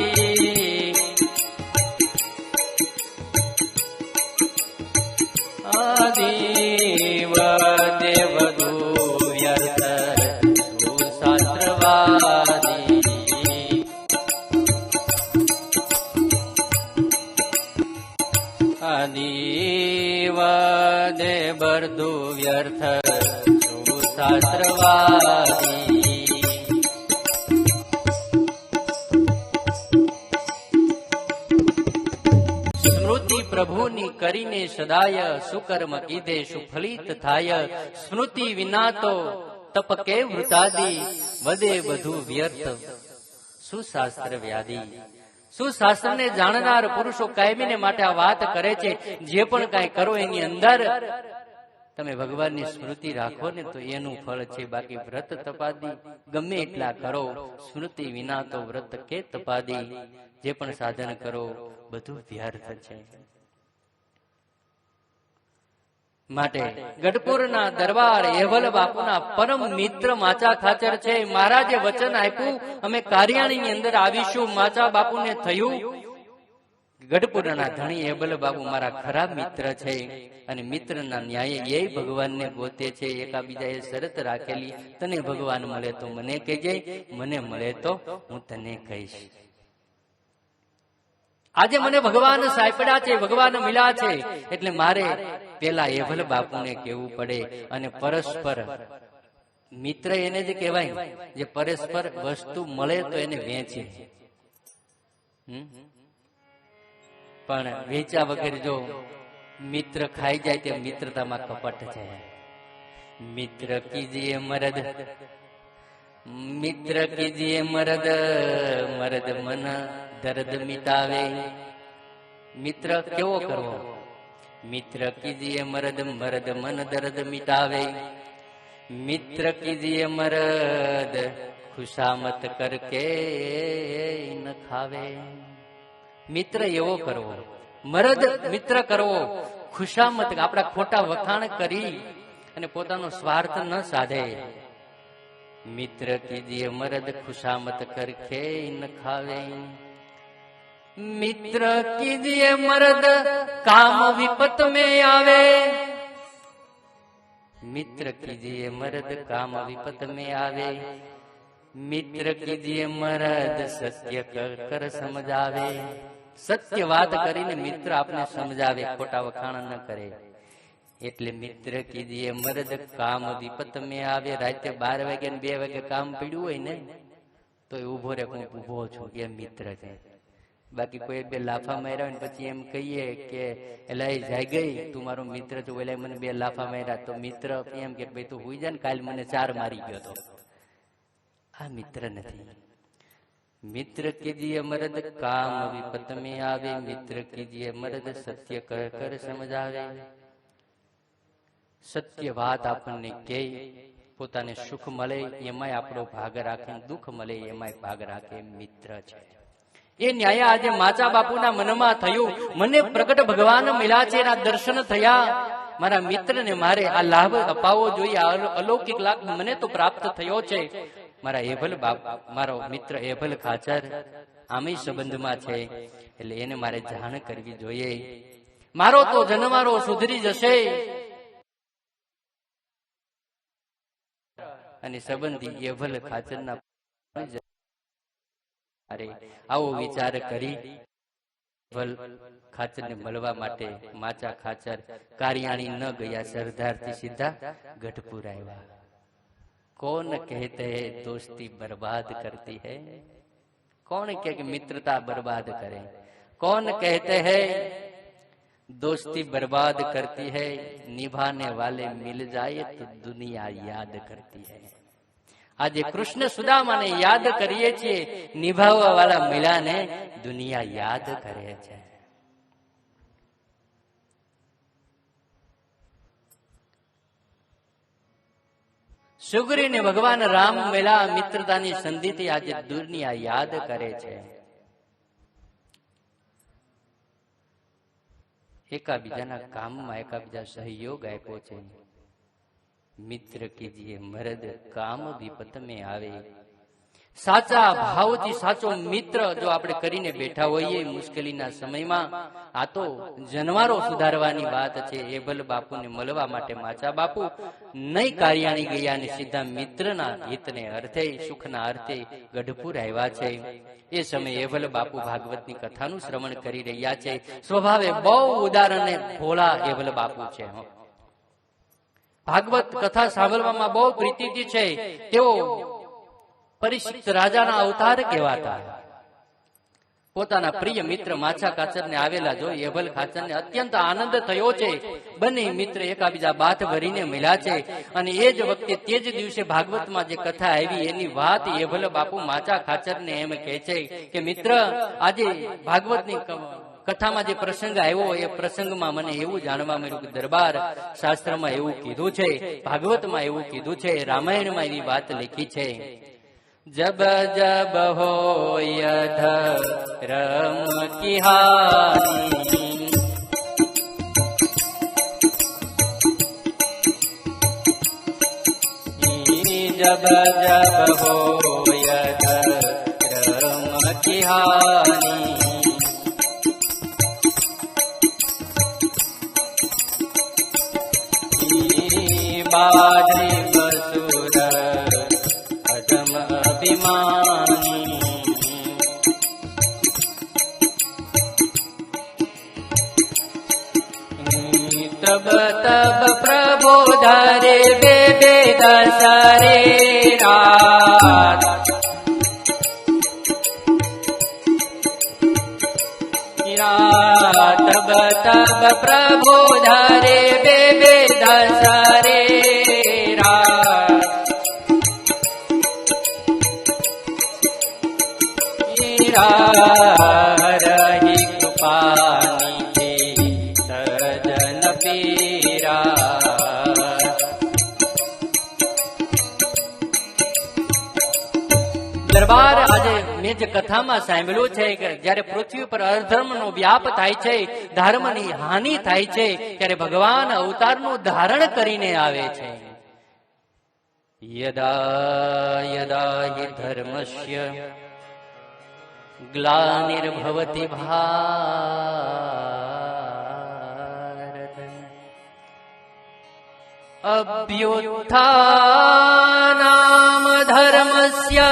આદિવ દેવ દુર્યર્થ સુશાસ્ત્રવાદી આદિવ દેવ દુર્યર્થ સુશાસ્ત્રવાદી પ્રભુની કરીને સદાય સુકર્મ કીધે સુફલિત થાય સ્મૃતિ વિના તો તપ કે વૃતાદી વધે બધું વ્યર્થ સુશાસ્ત્ર વ્યાધિ સુશાસ્ત્રને જાણનાર પુરુષો કાયમીને માટે આ વાત કરે છે જે પણ કાંઈ કરો એની અંદર તમે ભગવાનની સ્મૃતિ રાખો ને તો એનું ફળ છે બાકી વ્રત તપાદી ગમે એટલા કરો સ્મૃતિ વિના તો વ્રત કે તપાદી જે પણ સાધન કરો બધું વ્યર્થ છે માટે ગઢપુરના દરબાર એવલ બાપુના પરમ મિત્ર માચા ખાચર છે મહારાજે વચન આપ્યું અમે કારિયાણીની અંદર આવીશું માચા બાપુને થયું ગઢપુરના ધણી એબલ બાપુ મારા ખરાબ મિત્ર છે અને મિત્રના ન્યાય એ ભગવાનને ગોતે છે એકાબીજાએ શરત રાખેલી તને ભગવાન મળે તો મને કહેજે મને મળે તો હું તને કહીશ આજે મને ભગવાન સાંપડ્યા છે ભગવાન મળ્યા છે એટલે મારે પેલા એવલ બાપુને કહેવું પડે અને પરસ્પર મિત્ર એને જ કહેવાય જે પરસ્પર વસ્તુ મળે તો એને વેચે પણ વેચા વગર જો મિત્ર ખાઈ જાય તે મિત્રતામાં કપટ છે મિત્ર કીજીએ મરદ મિત્ર કીજીએ મરદ મરદ મન દર્દ મિટાવે મિત્ર કેવો કરવો મિત્ર કીજીએ મરદ મરદ મન દર્દ મિટાવે મિત્ર કીજીએ મરદ ખુશામત કરકે ન ખાવે મિત્ર એવો કરવો મરદ મિત્ર કરવો ખુશામત આપણા ખોટા વખાણ કરી અને પોતાનો સ્વાર્થ ન સાધે મિત્ર કીજીએ મરદ ખુશામત કરકે ન ખાવે મિત્ર કીજીએ મરદ કામ વિપત में आवे मित्र कीजिए मर्द काम विपत में आवे मित्र कीजिए मर्द सत्य कर समझावे सत्य વાત કરીને મિત્ર આપને સમજાવે ખોટા વખાણ ન કરે એટલે મિત્ર કીજીએ મર્દ કામ વિપત में आवे રાતે 12 વાગે ને 2 વાગે કામ પડ્યું હોય ને તો ઉભો રે હું ઉભો છું એ મિત્ર છે બાકી કોઈ બે લાફા માર્યા ને પછી એમ કહીએ કે એલા જાય ગઈ તું મારો મિત્ર છો એલા મને 2 લાફા માર્યા તો મિત્ર એમ કે ભાઈ તું હુઈ જા ને કાલ મને 4 મારી ગયો તો આ મિત્ર નથી મિત્ર કીજીએ મર્દ કામ વિપત में आवे मित्र कीजिए मर्द सत्य कर कर समझावे સત્ય વાત આપણને કહે પોતાને સુખ મળે એમાંય આપણો ભાગ રાખે દુઃખ મળે એમાંય ભાગ રાખે મિત્ર છે એ ન્યાય આજે માચા બાપુના મનમાં થયું મને પ્રગટ ભગવાન મળ્યા છે એના દર્શન થયા મારા મિત્રને મારે આ લાભ અપાવવો જોઈએ અલૌકિક લાભ મને તો પ્રાપ્ત થયો છે મારા એભલ બાપ મારો મિત્ર એભલ ખાચર આમેય સંબંધમાં છે એટલે એને મારે જાણ કરવી જોઈએ મારો તો જન્મારો સુધરી જશે અને સંબંધી એભલ ખાચરના અરે આવો વિચાર કરી એભલ ખાચરને મળવા માટે માચા ખાચર કારિયાણી ન ગયા સરદારથી સીધા ગઢપુર આવ્યા कौन कहते हैं दोस्ती बर्बाद करती है कौन कहे कि मित्रता बर्बाद करे कौन कहते हैं दोस्ती बर्बाद करती है निभाने वाले मिल जाए तो दुनिया याद करती है आज कृष्ण सुदामाने याद करिए छे निभाववा वाला मिलाने दुनिया याद करे छे સુગ્રી ને ભગવાન રામ મેલા મિત્રતાની સંધિથી આજે દુનિયા યાદ કરે છે એકાબીજાના કામમાં એકાબીજા સહયોગ આપ્યો છે. મિત્ર કીજીએ મરદ કામ વિપત મેં આવે. સાચા ભાવથી સાચો મિત્ર જો આપણે કરીને બેઠા હોઈએ મુશ્કેલીના સમયમાં, આ તો જનવારો સુધારવાની વાત છે. એભલ બાપુને મળવા માટે માચા બાપુ નહીં કાર્યાણી ગયા અને સીધા મિત્રના હિતને અર્થે સુખના અર્થે ગઢપુર આવ્યા છે. એ સમયે એભલ બાપુ ભાગવતની કથાનું શ્રવણ કરી રહ્યા છે. સ્વભાવે બહુ ઉદાર અને ભોળા એભલ બાપુ છે. ભાગવત કથા સાંભળવામાં બહુ પ્રીતિથી છે. તેઓ પરીક્ષિત રાજાના અવતાર કહેવાતા. પોતાના પ્રિય મિત્ર માછા કાચરને આવેલા જોઈ એભલ ખાચરને અત્યંત આનંદ થયો છે. બંને મિત્ર એકાબીજા બાથ ભરીને મળ્યા છે. અને એ જ વખતે તે જ દિવસે ભાગવતમાં જે કથા આવી એની વાત એભલ બાપુ માચા ખાચરને એમ કહે છે કે મિત્ર, આજે ભાગવતની કથામાં જે પ્રસંગ આવ્યો એ પ્રસંગમાં મને એવું જાણવા મળ્યું કે દરબાર શાસ્ત્રમાં એવું કીધું છે, ભાગવતમાં એવું કીધું છે, રામાયણમાં એવી વાત લખી છે. જબ જબ હોય ધર્મ કી હાની, જબ જબ હોય ધર્મ કી હાની, બાધરી બસુર અધમ અભિમાની, તબ તબ પ્રભુ ધરે બે દસરે રાત, તબ તબ પ્રભુ ધરે બે દસરે રાત, હરહી કૃપાની સજન પીરા. દરબાર આજે મેં જે કથામાં સાંભળ્યું છે કે જયારે પૃથ્વી પર અધર્મનો વ્યાપ થાય છે, ધર્મની હાનિ થાય છે, ત્યારે ભગવાન અવતારનું ધારણ કરીને આવે છે. યદા યદા હિ ધર્મસ્ય ગ્લાનિર્ભવતિ ભારત, અભ્યુત્થાનામ ધર્મસ્ય,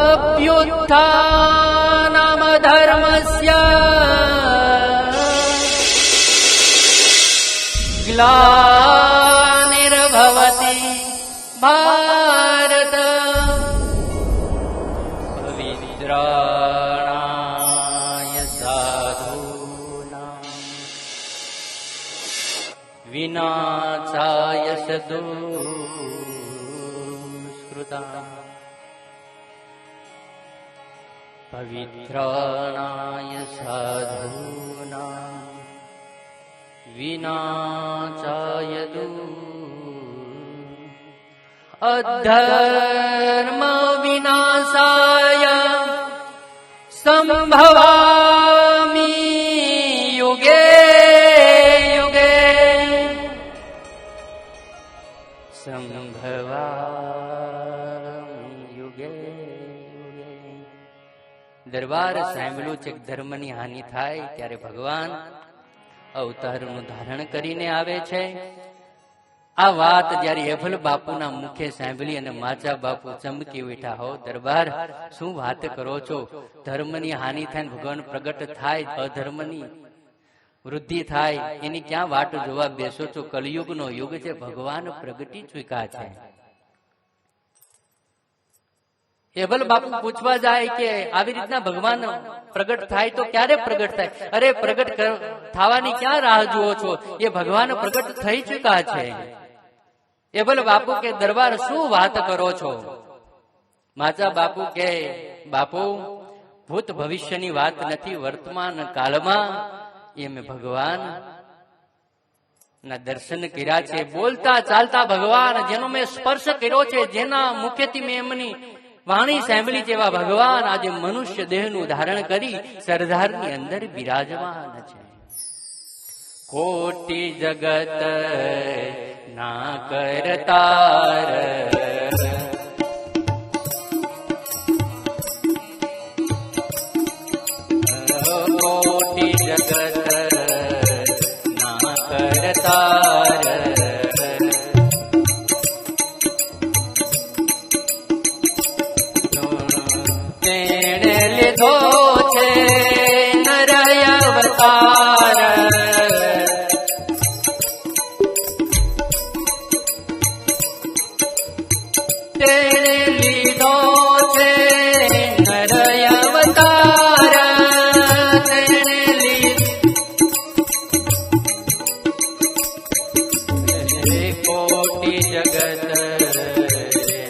અભ્યુત્થાનામ ધર્મસ્ય, ગ્લાનિર્ભવતિ ભારત, પવિત્રાણાય સાધૂનાં વિનાશાય સદુષ્કૃતાં, પવિત્રાણાય સાધૂનાં વિનાશાય અધર્મ વિનાશાય સંભવામિ યુગે યુગે, સંભવામિ યુગે યુગે. દરબાર સાંભળ્યું છે કે ધર્મની હાનિ થાય ત્યારે ભગવાન અવતારનું ધારણ કરીને આવે છે. આ વાત જયારે એભલ બાપુના મુખે સાંભળી અને માચા બાપુ ચમકી ઉઠ્યા. હો દરબાર, શું વાત કરો છો? ધર્મની હાનિ થાય, ભગવાન પ્રગટ થાય, અધર્મની વૃદ્ધિ થાય, એની ક્યાં વાટ જોવા બેસો છો? કલયુગનો યુગ છે, ભગવાન પ્રગટી ચૂક્યા છે. એભલ બાપુ પૂછવા જાય કે આવી રીતના ભગવાન પ્રગટ થાય તો ક્યારે પ્રગટ થાય? અરે પ્રગટ થવાની ક્યાં રાહ જુઓ છો? એ ભગવાન પ્રગટ થઈ ચૂક્યા છે. એભલ બાપુ કે દરબાર શું વાત કરો છો? માચા બાપુ કે બાપુ, ભૂત ભવિષ્યની વાત નથી, વર્તમાન કાળમાં એમ ભગવાન ના દર્શન કર્યા છે. બોલતા ચાલતા ભગવાન જેનો મેં સ્પર્શ કર્યો છે, જેના મુખેથી મેં એમની વાણી સાંભળી જેવા ભગવાન આજે મનુષ્ય દેહનું ધારણ કરી સરદારની અંદર બિરાજમાન છે. કોટી જગત ના કરતાર, કોટી જગત ના કરતાર, તેણે લીધો છે નરય અવતાર, તેણે લીધો છે નરય અવતાર, તેણે કોટી જગત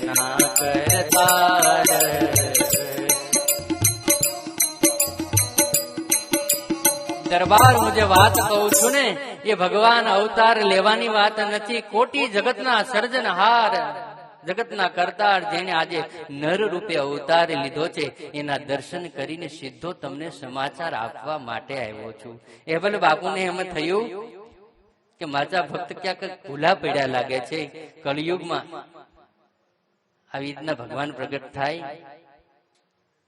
ના કરતાર. દરબાર હું જે વાત કહું છું ને એ ભગવાન અવતાર લેવાની વાત નથી. કોટી જગતના સર્જનહાર, જગતના કરતાર, જેને આજે નર રૂપે અવતાર લીધો છે, એના દર્શન કરીને સીધો તમને સમાચાર આપવા માટે આવ્યો છું. એવલ બાપુને એમ થયું કે મારા ભક્ત ક્યાંક ભૂલા પડ્યા લાગે છે. કળિયુગમાં આવી રીતના ભગવાન પ્રગટ થાય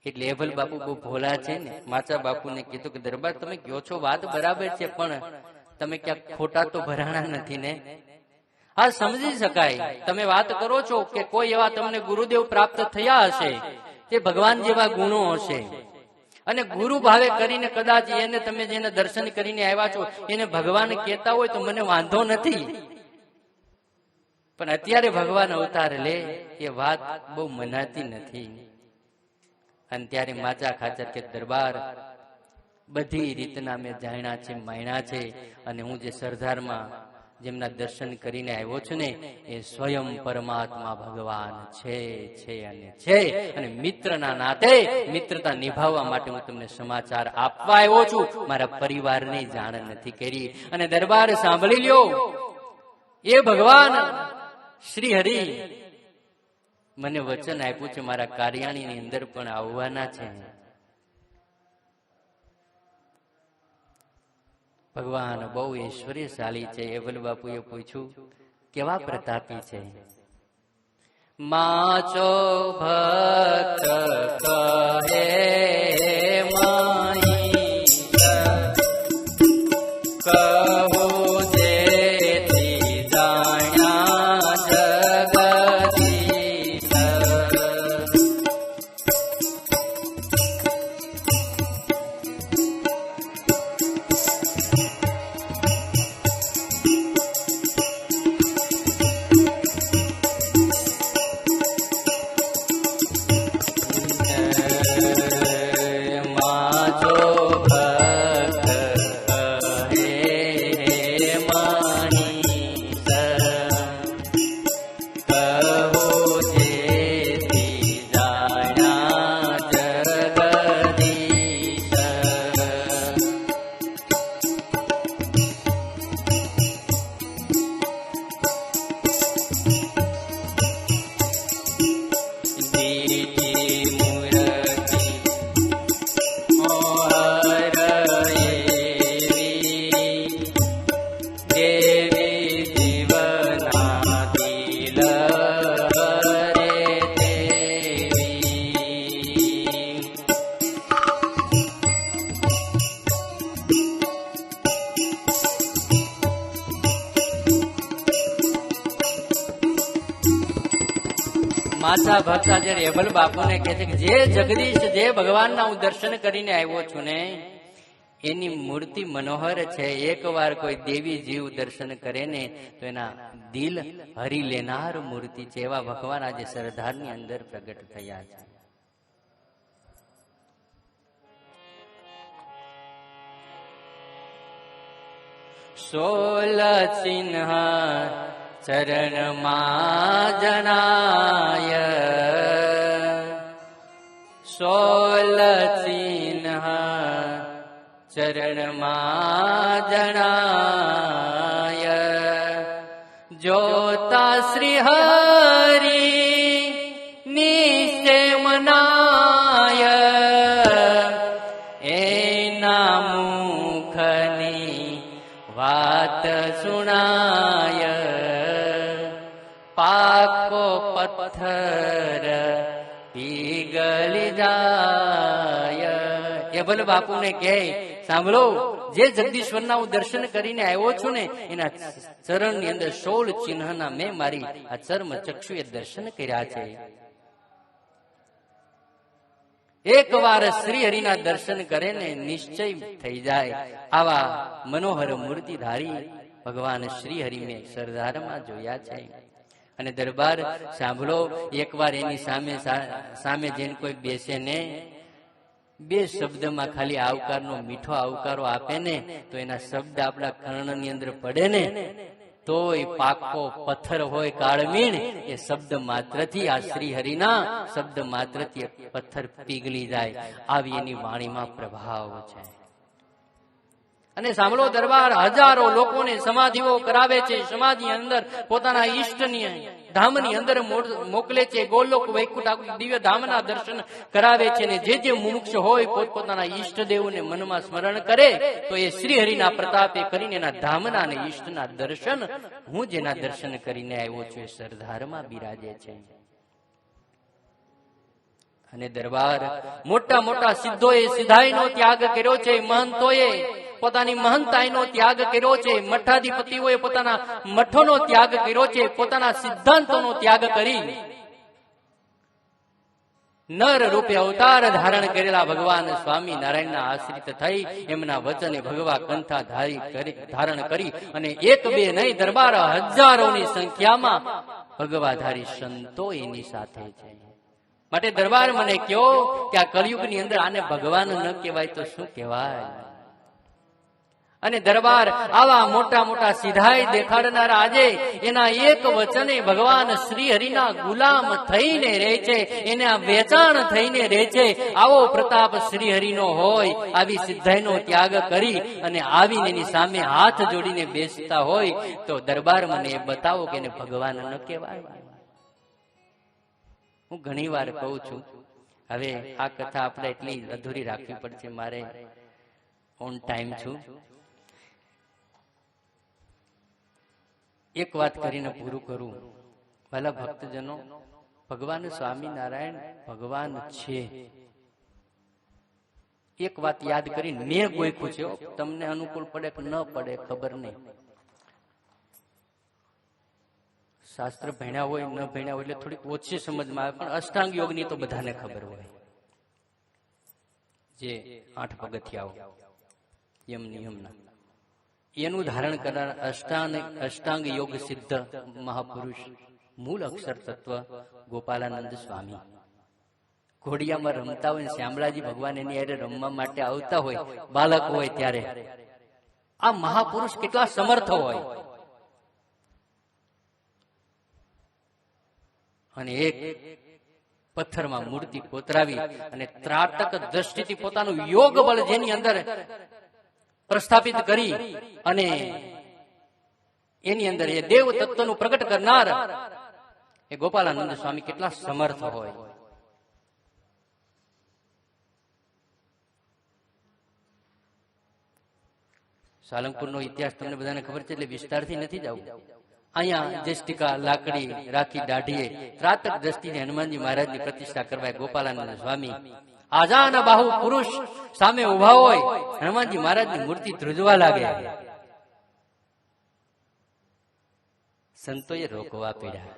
એટલે એવલ બાપુ બહુ ભોલા છે ને. માચા બાપુને કીધું કે દરબાર તમે કહો છો વાત બરાબર છે, પણ તમે ક્યાંક ખોટા તો ભરાણા નથી ને? હા, સમજી શકાય. તમે વાત કરો છો કે કોઈ એવા તમને ગુરુદેવ પ્રાપ્ત થયા હશે, તે ભગવાન જેવા ગુણો હશે, અને ગુરુ ભાવે કરીને કદાચ એને તમે જેને દર્શન કરીને આવ્યા છો એને ભગવાન કહેતા હોય તો મને વાંધો નથી, પણ અત્યારે ભગવાન અવતાર લે એ વાત બહુ મનાતી નથી. અને ત્યારે માચા ખાચર કે દરબાર બધી રીતના મેં જાણ્યા છે, માણ્યા છે, અને હું જે સરદારમાં જેમના દર્શન કરીને આવ્યો છું ને એ સ્વયં પરમાત્મા ભગવાન છે અને મિત્રના નાતે મિત્રતા નિભાવવા માટે હું તમને સમાચાર આપવા આવ્યો છું. મારા પરિવારને જાણ નથી કરી. અને દરબાર સાંભળી લ્યો, એ ભગવાન શ્રી હરિ મને વચન આપ્યું છે મારા કાર્યાણીની અંદર પણ આવવાના છે. ભગવાન બહુ ઐશ્વર્યશાળી છે. એવલ બાપુએ પૂછ્યું કેવા પ્રતાપી છે? માચો ભક્ત કહે માઈ કહો જેથી જાણ્યા જગદીશ. માછા ભક્તા જયારે એબલ બાપુને કહે છે કે જે જગદીશ, જે ભગવાનના હું દર્શન કરીને આવ્યો છું ને એની મૂર્તિ મનોહર છે. એકવાર કોઈ દેવી જીવ દર્શન કરે ને તો એના દિલ હરી લેનાર મૂર્તિ છે. એવા ભગવાન આજે સરદારની અંદર પ્રગટ થયા છે. સોલ ચિહ્ન ચરણમાં જણાય, સોલ ચિહ્ન ચરણમાં જણાય. જોતા શ્રી હરિ નિશ્ચય પથ્થર પીગળી જાય. એ ભલે બાપુને કહે, સાંભળો, જે જગદીશ્વરના હું દર્શન કરીને આવ્યો છું ને, એના ચરણની અંદર 16 ચિહ્નના મેં મારી આ ચર્મ ચક્ષુએ દર્શન કર્યા છે. એક વાર શ્રી હરિના દર્શન કરે ને નિશ્ચય થઈ જાય. આવા મનોહર મૂર્તિધારી ભગવાન શ્રી હરિ મેં સરદારમાં જોયા છે. અને દરબાર સાંભળો, એકવાર એની સામે જેને કોઈ બેસે ને, 2 શબ્દમાં ખાલી આવકારનો મીઠો આવકારો આપે ને, તો એના શબ્દ આપણા કર્ણની અંદર પડે ને, તોય પાકો પથ્થર હોય કાળમીણ, એ શબ્દ માત્રથી, આ શ્રી હરિના શબ્દ માત્રથી પથ્થર પીગળી જાય. આવી એની વાણીમાં પ્રભાવ છે. અને સાંભળો દરબાર, હજારો લોકોને સમાધિઓ કરાવે છે. સમાધિ અંદર પોતાના ઈષ્ટની ધામની અંદર મોકલે છે. ગોલોક વૈકુંઠ દિવ્ય ધામના દર્શન કરાવે છે. ને જે મુમુક્ષ હોય પોતપોતાના ઈષ્ટદેવોને મનમાં સ્મરણ કરે, તો એ શ્રી હરિના પ્રતાપે કરીને એના ધામના અને ઈષ્ટના દર્શન, હું જેના દર્શન કરીને આવ્યો છું, એ સરદારમાં બિરાજે છે. અને દરબાર, મોટા મોટા સિદ્ધોએ સિદ્ધાઈનો ત્યાગ કર્યો છે. મહંતોએ પોતાની મહંતાઈનો ત્યાગ કર્યો છે. મઠાધિપતિઓએ પોતાના મઠોનો ત્યાગ કર્યો છે. પોતાના સિદ્ધાંતોનો ત્યાગ કરી નર રૂપે અવતાર ધારણ કરેલા ભગવાન સ્વામી નારાયણના આશ્રિત થઈ એમના વચને ભગવા કંઠા ધારણ કરી અને 1 2 નહીં, દરબાર હજારોની સંખ્યામાં ભગવાધારી સંતો એની સાથે છે. માટે દરબાર મને કહો કે આ કળિયુગની અંદર આને ભગવાન ન કહેવાય તો શું કહેવાય? અને દરબાર, આવા મોટા મોટા સિદ્ધાઈ દેખાડનારા આજે એના એક વચને ભગવાન શ્રી હરિના ગુલામ થઈને રહે છે, એના વેચાણ થઈને રહે છે. આવો પ્રતાપ શ્રી હરિનો હોય, આવી સિદ્ધાઈનો ત્યાગ કરી અને આવીને એની સામે હાથ જોડીને બેસતા હોય, તો દરબાર મને એ બતાવો કે એને ભગવાન ન કહેવાય. હું ઘણી વાર કહું છું, હવે આ કથા આપણે એટલી અધૂરી રાખવી પડશે. મારે ઓન ટાઈમ છું. એક વાત કરીને પૂરું કરું. ભલા ભક્તજનો, ભગવાન સ્વામિનારાયણ ભગવાન છે. એક વાત યાદ કરીને મેં ગોખ્યું છે, તમને અનુકૂળ પડે કે ન પડે ખબર નહીં. શાસ્ત્ર ભણ્યા હોય ન ભણ્યા હોય એટલે થોડીક ઓછી સમજમાં આવે, પણ અષ્ટાંગ યોગની તો બધાને ખબર હોય. જે 8 પગથિયાઓ યમ નિયમના, એનું ધારણ કરનાર અષ્ટાંગ યોગ સિદ્ધ મહાપુરુષ મૂળ અક્ષર તત્વ ગોપાલાનંદ સ્વામી ઘોડિયામાં રમતા હોય, શ્યામળાજી ભગવાન એની હારે રમવા માટે આવતા હોય, બાળક હોય ત્યારે. આ મહાપુરુષ કેટલા સમર્થ હોય. અને એક પથ્થરમાં મૂર્તિ કોતરાવી અને ત્રાટક દ્રષ્ટિથી પોતાનું યોગ બળ જેની અંદર પ્રસ્થાપિત કરી અને એની અંદર એ દેવ તત્વનું પ્રગટ કરનાર એ ગોપાલાનંદ સ્વામી કેટલા સમર્થ હોય. સાલંગપુરનો ઇતિહાસ તમને બધાને ખબર છે, એટલે વિસ્તારથી નથી જવું. અહીંયા જેષ્ટિકા લાકડી રાખી દાઢીએ ત્રાટક દ્રષ્ટિને હનુમાનજી મહારાજની પ્રતિષ્ઠા કરવા ગોપાલાનંદ સ્વામી આજાન બાહુ પુરુષ સામે ઉભા હોય, હનુમાનજી મહારાજની મૂર્તિ ધ્રુજવા લાગે. સંતોએ રોકવા પડ્યા.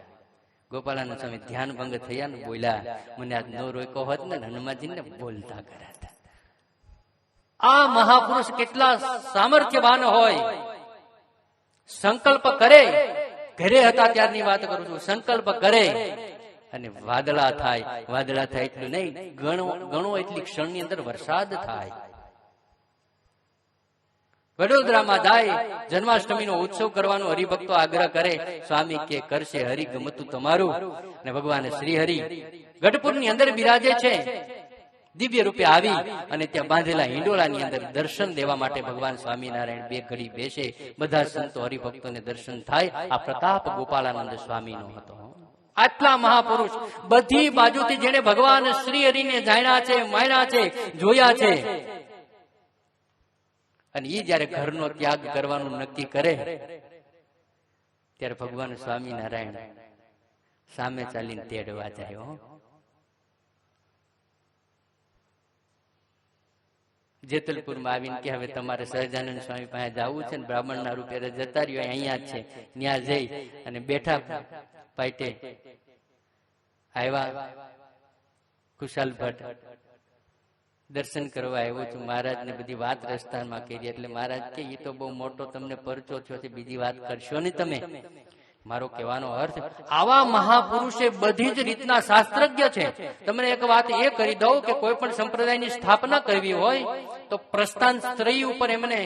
ગોપાલાનંદ સ્વામી ધ્યાન ભંગ થયા ને બોલ્યા, મને આજ નો રોક્યો હોત ને હનુમાનજીને બોલતા કરાતા. આ મહાપુરુષ કેટલા સામર્થ્યવાન હોય. સંકલ્પ કરે, ઘરે હતા ત્યારની વાત કરું છું, સંકલ્પ કરે અને વાદળા થાય. વાદળા થાય એટલું નહીં, ગણો એટલી ક્ષણની અંદર વરસાદ થાય. વડોદરામાં જાય, જન્માષ્ટમીનો ઉત્સવ કરવાનો હરિભક્તો આગ્રહ કરે. સ્વામી કે કરશે હરિ ગમતું તમારું. અને ભગવાન શ્રી હરિ ગઢપુરની અંદર બિરાજે છે. દિવ્ય રૂપે આવી અને ત્યાં બાંધેલા હિંડોળાની અંદર દર્શન દેવા માટે ભગવાન સ્વામિનારાયણ 2 ઘડી બેસે. બધા સંતો હરિભક્તોને દર્શન થાય. આ પ્રતાપ ગોપાલાનંદ સ્વામીનો હતો. આટલા મહાપુરુષ બધી બાજુથી જેને ભગવાન શ્રી હરિને જાણ્યા છે, માણ્યા છે, જોયા છે, અને એ જયારે ઘરનો ત્યાગ કરવાનું નક્કી કરે ત્યારે ભગવાન સ્વામિનારાયણ સામે ચાલીને તેડવા જાય. હો, જેતલપુરમાં આવીને કે હવે તમારે સહજાનંદ સ્વામી પાસે જવું છે ને બ્રાહ્મણના રૂપે જતા રહ્યો, અહીંયા જ છે. ત્યાં જઈ અને બેઠા પાટે આવ્યા. કુશાલ ભટ્ટ દર્શન કરવા આવ્યો છું, મહારાજ ને બધી વાત રસ્તામાં કરી. એટલે મહારાજ કે એ તો બહુ મોટો તમને પરચો છો, બીજી વાત કરશો ને તમે. મારો કહેવાનો અર્થ, આવા મહાપુરુષે બધી જ રીતના શાસ્ત્રજ્ઞ છે. તમને એક વાત એ કરી દઉં કે કોઈ પણ સંપ્રદાયની સ્થાપના કરવી હોય તો પ્રસ્થાન ત્રયી ઉપર એમને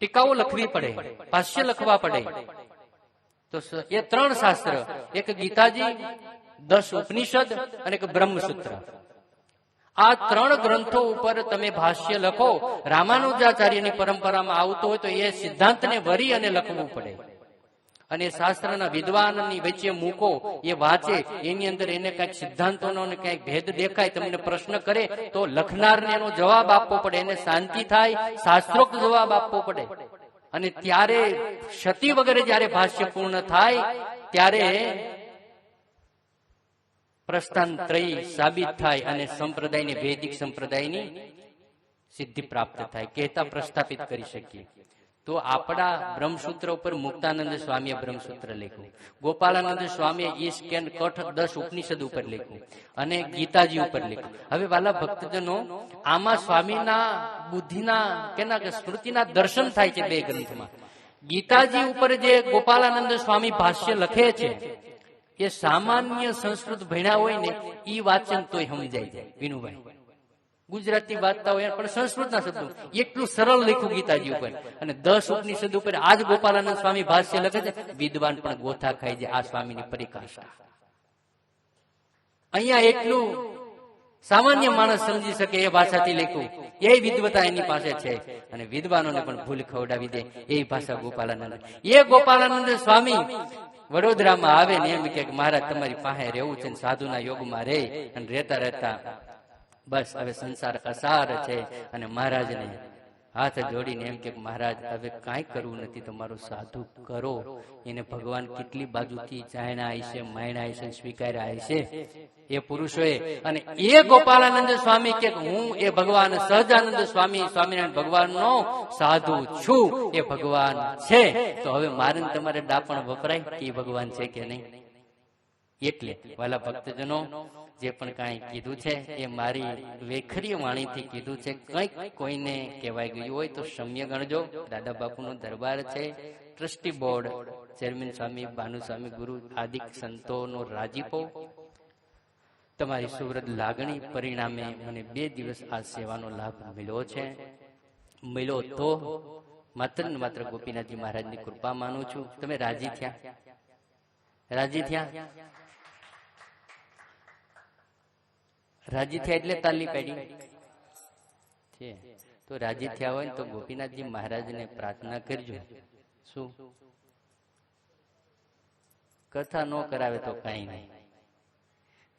ટીકાઓ લખવી પડે, ભાષ્ય લખવા પડે. તો એ 3 શાસ્ત્ર, એક ગીતાજી, 10 ઉપનિષદ અને એક બ્રહ્મસૂત્ર. આ 3 ગ્રંથો ઉપર તમે ભાષ્ય લખો. રામાનુજાચાર્યની પરંપરામાં આવતું હોય તો એ સિદ્ધાંતને વરી અને લખવું પડે. અને શાસ્ત્રના વિદ્વાનની વચ્ચે મૂકો, એ વાંચે, એની અંદર એને કઈક સિદ્ધાંતોનો કઈક ભેદ દેખાય, તમને પ્રશ્ન કરે તો લખનારને એનો જવાબ આપવો પડે, એને શાંતિ થાય, શાસ્ત્રોક્ત જવાબ આપવો પડે. અને ત્યારે ક્ષતિ વગેરે જયારે ભાષ્ય પૂર્ણ થાય ત્યારે પ્રસ્થાન ત્રયી સાબિત થાય અને સંપ્રદાયની, વૈદિક સંપ્રદાયની સિદ્ધિ પ્રાપ્ત થાય, કહેતા પ્રસ્થાપિત કરી શકીએ. તો આપણા બ્રહ્મસૂત્ર ઉપર મુક્તાનંદ સ્વામીએ બ્રહ્મસૂત્ર લખ્યું, ગોપાલાનંદ સ્વામીએ ઈસ્કેન કઠ 10 ઉપનિષદ ઉપર લખ્યું અને ગીતાજી ઉપર લખ્યું. હવે વાલા ભક્તજનો, આમાં સ્વામીના બુદ્ધિના કેના કે સ્મૃતિના દર્શન થાય છે 2 ગ્રંથમાં. ગીતાજી ઉપર જે ગોપાલાનંદ સ્વામી ભાષ્ય લખે છે એ સામાન્ય સંસ્કૃત ભણ્યા હોય ને ઈ વાંચન તોય સમજાય જાય. વિનુભાઈ ગુજરાતી વાંચતા હોય પણ સંસ્કૃતના શબ્દો એટલું સરળ લખ્યું ગીતાજી ઉપર. અને 10 ઉપનિષદ ઉપર આજ ગોપાલાનંદ સ્વામી ભાષ્ય લખે છે. વિદ્વાન પણ ગોથા ખાય છે આ સ્વામીની પરિકાષ્ઠા. અહીંયા એટલું સામાન્ય માણસ સમજી શકે એ ભાષાથી લખ્યું, એ વિદ્વતા એની પાસે છે. અને વિદ્વાનોને પણ ભૂલ ખવડાવી દે એ ભાષા ગોપાલાનંદ. એ ગોપાલાનંદ સ્વામી વડોદરામાં આવે ને એમ કે મહારાજ તમારી પાસે રહેવું છે, સાધુના યોગમાં રહે. અને રહેતા રહેતા બસ હવે સંસાર અસાર છે. અને મહારાજને હાથ જોડીને એમ કે મહારાજ હવે કાંઈ કરવું નથી, તમારું સાધુ કરો. એને ભગવાન કેટલી બાજુથી જાણ્યા હશે, માણ્યા હશે, સ્વીકાર્યા હશે એ પુરુષોએ. અને એ ગોપાલાનંદ સ્વામી કે હું એ ભગવાન સહજાનંદ સ્વામી, સ્વામિનારાયણ ભગવાનનો સાધુ છું, એ ભગવાન છે. તો હવે મારે તમારે ડાપણ વપરાય કે એ ભગવાન છે કે નહીં. એટલે વાલા ભક્તજનો, જે પણ કાંઈ કીધું છે એ મારી વેખરી વાણીથી કીધું છે. કંઈક કોઈને કહેવાય ગયું હોય તો ક્ષમ્ય ગણજો. દાદા બાપુનો દરબાર છે, ટ્રસ્ટી બોર્ડ, ચેરમેન સ્વામી, ભાનુસ્વામી, ગુરુ આદિક સંતોનો રાજીપો, તમારી સુવ્રત લાગણી પરિણામે મને 2 દિવસ આ સેવાનો લાભ મળ્યો છે. મળ્યો તો માત્ર ને માત્ર ગોપીનાથજી મહારાજની કૃપા માનું છું. તમે રાજી થયા? રાજી થયા? રાજી થયા એટલે તાલી પાડી છે. તો રાજી થયા હોય તો ગોપીનાથજી મહારાજને પ્રાર્થના કરજો. શું કથા ન કરાવે તો કઈ નહીં,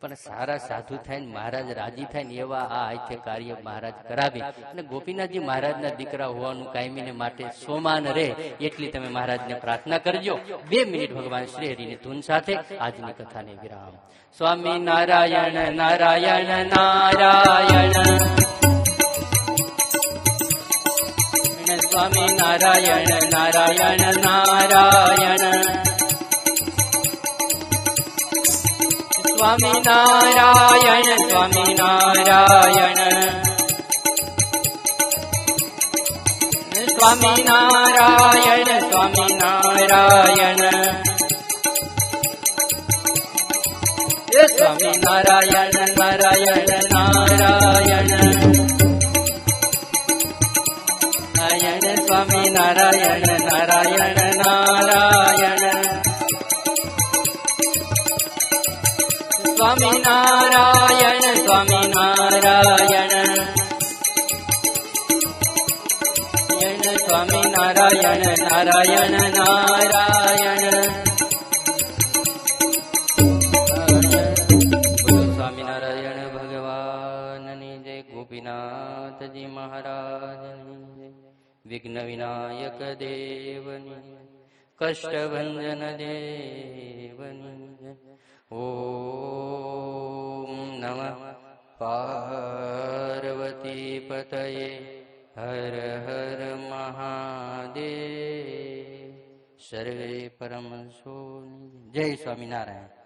પણ સારા સાધુ થાય ને મહારાજ રાજી થાય ને એવા આ આથ્ય કાર્ય મહારાજ કરાવે. અને ગોપીનાથજી મહારાજના દીકરા હોવાનું કાયમીને માટે સોમાન રહે એટલી તમે મહારાજને પ્રાર્થના કરજો. 2 મિનિટ ભગવાન શ્રી હરિની ધૂન સાથે આજની કથાને વિરામ. સ્વામી નારાયણ નારાયણ નારાયણ, સ્વામી નારાયણ નારાયણ નારાયણ, સ્વામી નારાયણ સ્વામી નારાયણ, સ્વામી નારાયણ સ્વામી નારાયણ, સ્વામી નારાયણ નારાયણ નારાયણ, નારાયણ સ્વામી નારાયણ નારાયણ નારાયણ, સ્વામી નારાયણ સ્વામી નારાયણ, સ્વામી નારાયણ નારાયણ નારાયણ. સ્વામિનારાયણ ભગવાનની જય. ગોપીનાથજી મહારાજની જય. વિઘ્ન વિનાયક દેવની, કષ્ટભંજન દેવની જય. ઓમ નમઃ પાર્વતી પતયે હર હર મહાદેવ. સર્વે પરમહંસો જય સ્વામિનારાયણ.